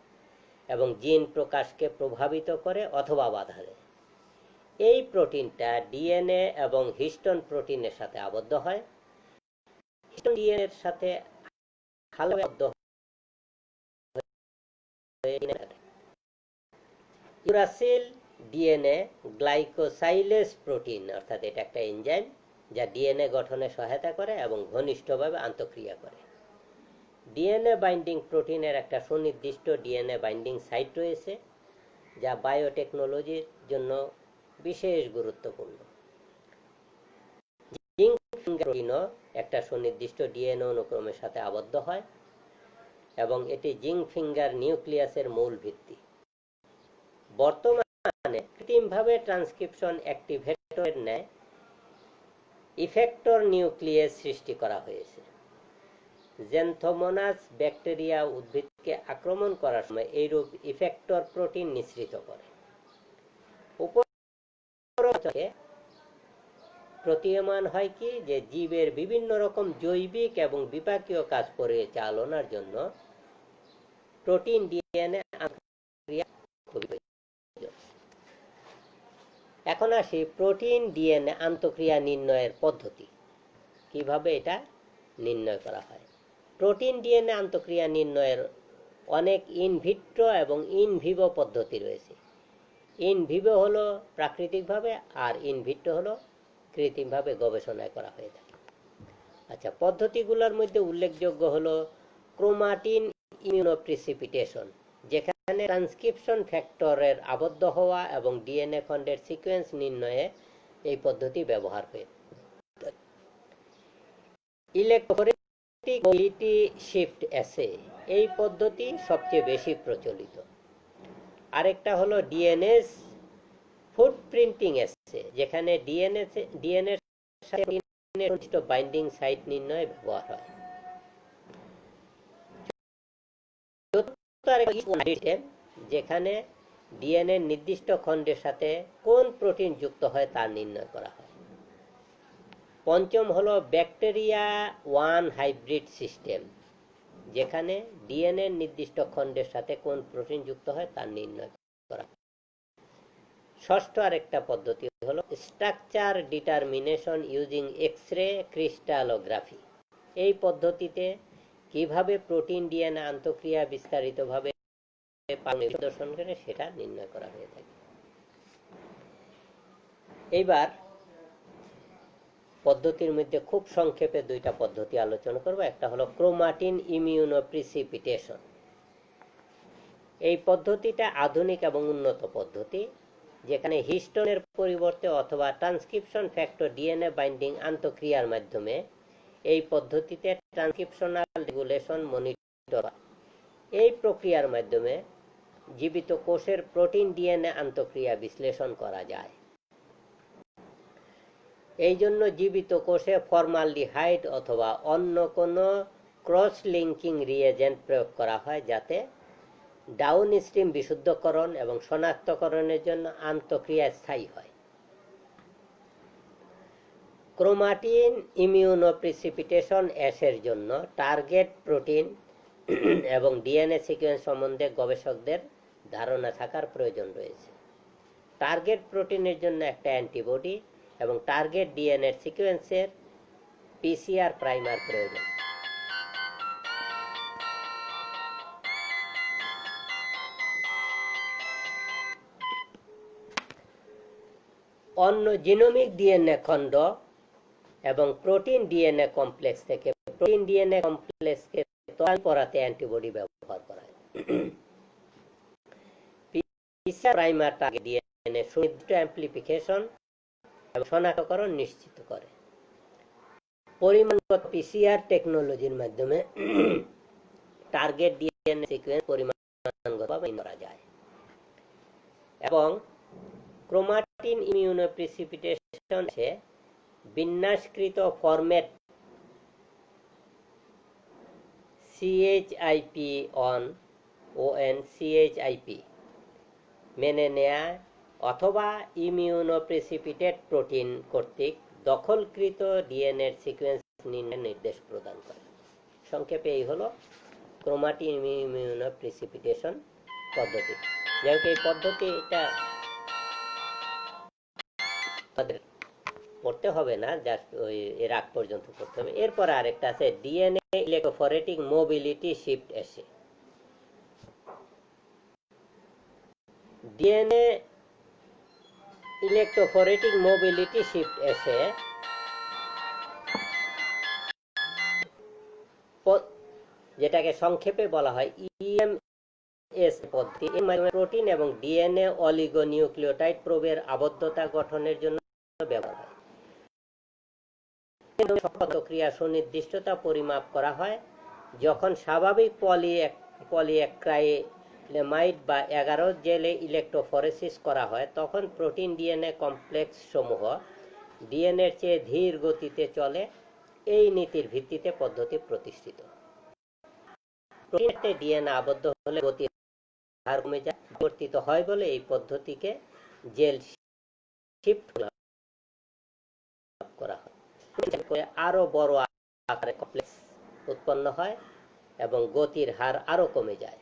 Speaker 2: এবং জিন প্রকাশকে প্রভাবিত করে অথবা বাধা দেয়। এই প্রোটিনটা ডিএনএ এবং হিস্টোন প্রোটিনের সাথে আবদ্ধ হয়। হিস্টোন ডিএনএ এর সাথে আবদ্ধ ইউরাসিল ডিএনএ গ্লাইকোসাইলেজ প্রোটিন, অর্থাৎ এটা একটা এনজাইম যা ডিএনএ গঠনে সহায়তা করে এবং ঘনিষ্ঠভাবে আন্তঃক্রিয়া করে। ডিএনএ বাইন্ডিং প্রোটিনের একটা সুনির্দিষ্ট ডিএনএ বাইন্ডিং সাইট রয়েছে যা বায়োটেকনোলজির জন্য বিশেষ গুরুত্বপূর্ণ। জিঙ্ক ফিঙ্গার প্রোটিনও একটা সুনির্দিষ্ট ডিএনএ অনুক্রমের সাথে আবদ্ধ হয় এবং এটি জিঙ্ক ফিঙ্গার নিউক্লিয়াসের মূল ভিত্তি। বর্তমানে কৃত্রিমভাবে ট্রান্সক্রিপশন অ্যাক্টিভেটরের ন্যায় ইফেক্টর নিউক্লিয়াস সৃষ্টি করা হয়েছে। জেন্থোমোনাস ব্যাকটেরিয়া উদ্ভিদকে আক্রমণ করার সময় এইরূপ ইফেক্টর প্রোটিন নিঃসৃত করে। উপরে প্রতীয়মান হয় কি যে জীবের বিভিন্ন রকম জৈবিক এবং বিপাকীয় কাজ পরিচালনার জন্য প্রোটিন ডিএনএ আন্তঃক্রিয়া খুবই প্রয়োজন। এখন আসি প্রোটিন ডিএনএ আন্তঃক্রিয়া নির্ণয়ের পদ্ধতি, কিভাবে এটা নির্ণয় করা হয়। প্রোটিন ডিএনএ আন্তঃক্রিয়া নির্ণয়ের অনেক ইনভিট্রো এবং ইনভিভো পদ্ধতি রয়েছে। ইনভিভো হলো প্রাকৃতিকভাবে আর ইনভিট্রো হলো কৃত্রিমভাবে গবেষণায় করা হয়ে থাকে। আচ্ছা, পদ্ধতিগুলোর মধ্যে উল্লেখযোগ্য হলো ক্রোমাটিন ইমিউনোপ্রিসিপিটেশন, যেখানে ট্রান্সক্রিপশন ফ্যাক্টরের আবদ্ধ হওয়া এবং ডিএনএ খণ্ডের সিকোয়েন্স নির্ণয়ে এই পদ্ধতি ব্যবহার হয়ে। ইলেকট্রোফোরেটিক মোবিলিটি শিফট অ্যাসে, এই পদ্ধতি সবচেয়ে বেশি প্রচলিত। আরেকটা হলো ডিএনএ ফুটপ্রিন্টিং অ্যাসে, যেখানে ডিএনএ সাথে বাইন্ডিং সাইট নির্ণয়ে ব্যবহার হয়। যেখানে ডিএনএ নির্দিষ্ট খণ্ডের সাথে কোন প্রোটিন যুক্ত হয় তা নির্ণয় করা হয়। পঞ্চম হলো ব্যাকটেরিয়া ওয়ান হাইব্রিড সিস্টেম, যেখানে ডিএনএ নির্দিষ্ট খণ্ডের সাথে কোন প্রোটিন যুক্ত হয় তা নির্ণয় করা হয়। ষষ্ঠ আরেকটা পদ্ধতি হলো structure determination using X-ray crystallography. এই পদ্ধতিতে কিভাবে প্রোটিন ডিএনএ আন্তঃক্রিয়া বিস্তারিতভাবে প্রদর্শন করে সেটা নির্ণয় করা হয়ে থাকে। এইবার পদ্ধতির মধ্যে খুব সংক্ষেপে দুইটা পদ্ধতি আলোচনা করব। একটা হলো ক্রোমাটিন ইমিউনোপ্রিসিপিটেশন। এই পদ্ধতিটা আধুনিক এবং উন্নত পদ্ধতি, যেখানে হিস্টোনের পরিবর্তে অথবা ট্রান্সক্রিপশন ফ্যাক্টর ডিএনএ বাইন্ডিং আন্তঃক্রিয়ার মাধ্যমে এই পদ্ধতিতে ট্রান্সক্রিপশনাল রেগুলেশন মনিটর। এই প্রক্রিয়ার মাধ্যমে জীবিত কোষের প্রোটিন ডিএনএ আন্তঃক্রিয়া বিশ্লেষণ করা যায়। এই জন্য জীবিত কোষে ফর্মালডিহাইড অথবা অন্য কোনো ক্রস লিঙ্কিং রিয়েজেন্ট প্রয়োগ করা হয়, যাতে ডাউনস্ট্রিম বিশুদ্ধকরণ এবং শনাক্তকরণের জন্য আন্তঃক্রিয়া স্থায়ী হয়। ক্রোমাটিন ইমিউনোপ্রিসিপিটেশন অ্যাসের জন্য টার্গেট প্রোটিন এবং ডিএনএ সিকোয়েন্স সম্বন্ধে গবেষকদের ধারণা থাকার প্রয়োজন রয়েছে। টার্গেট প্রোটিনের জন্য একটা অ্যান্টিবডি এবং টার্গেট ডিএনএ সিকোয়েন্সের পিসিআর প্রাইমার প্রয়োজন। অন্য জিনোমিক ডিএনএ খণ্ড এবং প্রোটিন ডিএনএ কমপ্লেক্স থেকে প্রোটিন ডিএনএ কমপ্লেক্সকে তৈরি করাতে অ্যান্টিবডি ব্যবহার করা হয়। পিসিআর প্রাইমার টার্গেট ডিএনএ সুনির্দিষ্ট অ্যাম্প্লিফিকেশন এবং শনাক্তকরণ নিশ্চিত করে। পরিমাণগত পিসিআর টেকনোলজির মাধ্যমে টার্গেট ডিএনএ সিকোয়েন্স পরিমাণগতভাবে করা যায় এবং ক্রোমাটিন ইমিউনোপ্রিসিপিটেশন বিন্যাসকৃত ফরম্যাট ChIP মেনে নেয়া অথবা ইমিউনোপ্রিসিপিটেড প্রোটিন কর্তৃক দখলকৃত ডিএনএ সিকোয়েন্স নির্ণয়ের নির্দেশ প্রদান করে। সংক্ষেপে এই হলো ক্রোমাটিন ইমিউনোপ্রিসিপিটেশন পদ্ধতি। যাই হোক, এই পদ্ধতিটা পড়তে হবে না, জাস্ট ওই এর আগ পর্যন্ত পড়তে হবে। এরপর আরেকটা আছে DNA electrophoretic mobility shift assay. DNA electrophoretic mobility shift assay যেটাকে সংক্ষেপে বলা হয় ইএমএস পদ্ধতি, এর মাধ্যমে প্রোটিন এবং ডিএনএ অলিগোনিউক্লিওটাইড প্রোবের আবদ্ধতা গঠনের জন্য ব্যবহার হয়। ক্রিয়া সুনির্দিষ্টতা পরিমাপ করা হয় যখন স্বাভাবিক পলিঅ্যাক্রাইলেমাইড বা 11 জেলে ইলেক্ট্রোফরেসিস করা হয়, তখন প্রোটিন ডিএনএ কমপ্লেক্স সমূহ ডিএনএর চেয়ে ধীর গতিতে চলে। এই নীতির ভিত্তিতে পদ্ধতি প্রতিষ্ঠিত। প্রোটিনে ডিএনএ আবদ্ধ হলে গতির হার কমে যায়, পরিবর্তিত হয় বলে এই পদ্ধতিকে জেল শিফট করা হয়। আরো বড় আকারে কমপ্লেক্স উৎপন্ন হয় এবং গতির হার আরো কমে যায়।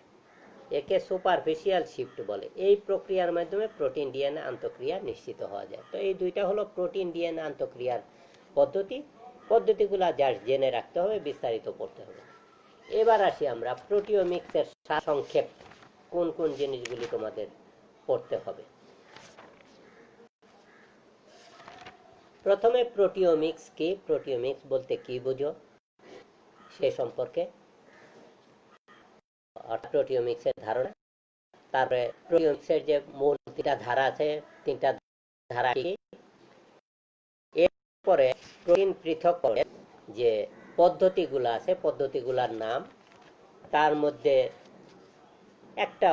Speaker 2: একে সুপারফিশিয়াল শিফট বলে। এই প্রক্রিয়ার মাধ্যমে প্রোটিন ডিএনএ আন্তঃক্রিয়া নিশ্চিত হওয়া যায়। তো এই দুইটা হলো প্রোটিন ডিএনএ আন্তঃক্রিয়ার পদ্ধতিগুলো জাস্ট জেনে রাখতে হবে, বিস্তারিত পড়তে হবে। এবার আসি আমরা প্রোটিওমিক্সের সংক্ষেপ, কোন কোন জিনিসগুলি তোমাদের পড়তে হবে। প্রথমে প্রোটিওমিক্স কি, প্রোটিওমিক্স বলতে কি বুঝো সে সম্পর্কে, প্রোটিওমিক্সের ধারণা। তারপরে প্রোটিওমিক্সের যে মূল তিনটা ধারা আছে, তিনটা ধারা কি, এরপরে প্রোটিন পৃথককরণের যে পদ্ধতিগুলো আছে, পদ্ধতিগুলোর নাম, তার মধ্যে একটা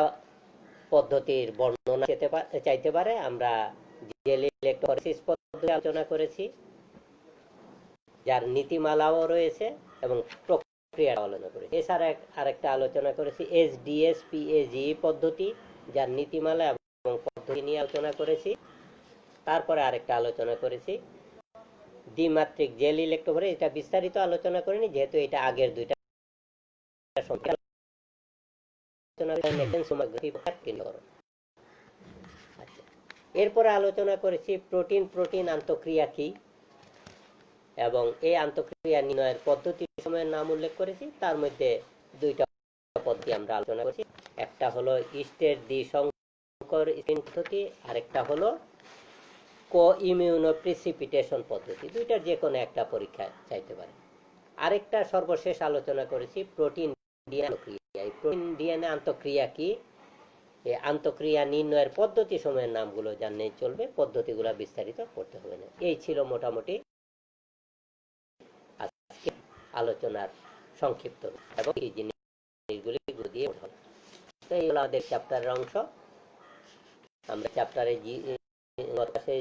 Speaker 2: পদ্ধতির বর্ণনা চাইতে পারে। আমরা জেল ইলেক্ট্রোফরেসিস পদ্ধতি আলোচনা করেছি, যার নীতিমালাও রয়েছে এবং প্রক্রিয়া আলোচনা করেছি। এছাড়া আরেকটা আলোচনা করেছি HDS-PAGE পদ্ধতি, যার নীতিমালা এবং পদ্ধতি নিয়ে আলোচনা করেছি। তারপরে আরেকটা আলোচনা করেছি দ্বিমাত্রিক জেল ইলেক্ট্রোফরেসিস। এটা বিস্তারিত আলোচনা করিনি, যেহেতু এটা আগের দুইটা এরপরে আলোচনা করেছি প্রোটিন আন্তঃক্রিয়া কি এবং এই আন্তঃক্রিয়া নির্ণয়ের পদ্ধতি সময়ের নাম উল্লেখ করেছি। তার মধ্যে দুইটা পদ্ধতি আমরা আলোচনা করেছি, একটা হলো ইস্টের দ্বিসংকর পদ্ধতি, আরেকটা হলো কো-ইমিউনোপ্রিসিপিটেশন পদ্ধতি। দুইটার যে কোনো একটা পরীক্ষা চাইতে পারে। আরেকটা সর্বশেষ আলোচনা করেছি প্রোটিন ডিএনএ। এই প্রোটিন ডিএনএ আন্তঃক্রিয়া কি, এই আন্তঃক্রিয়া নির্ণয়ের পদ্ধতি সময়ের নামগুলো জানলেই চলবে, পদ্ধতিগুলো বিস্তারিত করতে হবে না। এই ছিল মোটামুটি আজকে আলোচনার সংক্ষিপ্ত এবং এই জিনিসগুলি দিয়ে তো এই হলো আমাদের চ্যাপ্টারের অংশ। আমরা চ্যাপ্টারে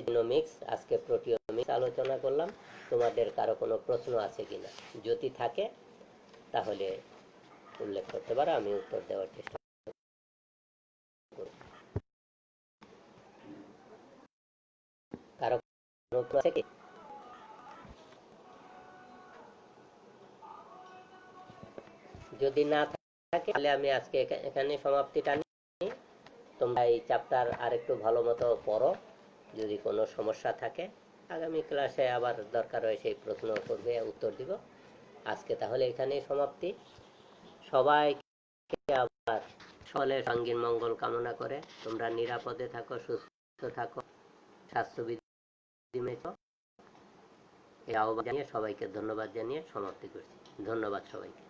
Speaker 2: জিনোমিক্স, আজকে প্রোটিওমিক্স আলোচনা করলাম। তোমাদের কারো কোনো প্রশ্ন আছে কিনা, যদি থাকে তাহলে উল্লেখ করতে পারো, আমি উত্তর দেওয়ার চেষ্টা করব। কারো কোনো প্রশ্ন আছে কি? যদি না থাকে তাহলে আমি আজকে এখানে সমাপ্তি টানি। তোমরা এই চ্যাপ্টার আরেকটু ভালো মতো পড়ো। যদি কোনো সমস্যা থাকে আগামী ক্লাসে আবার দরকার হয় সেই প্রশ্ন করবে, উত্তর দিব। আজকে তাহলে এখানেই সমাপ্তি। সবাইকে আবার সকলের সঙ্গীন মঙ্গল কামনা করে তোমরা নিরাপদে থাকো, সুস্থ থাকো, স্বাস্থ্যবিধি মেনে এই আহ্বান জানিয়ে সবাইকে ধন্যবাদ জানিয়ে সমাপ্তি করছি। ধন্যবাদ সবাইকে।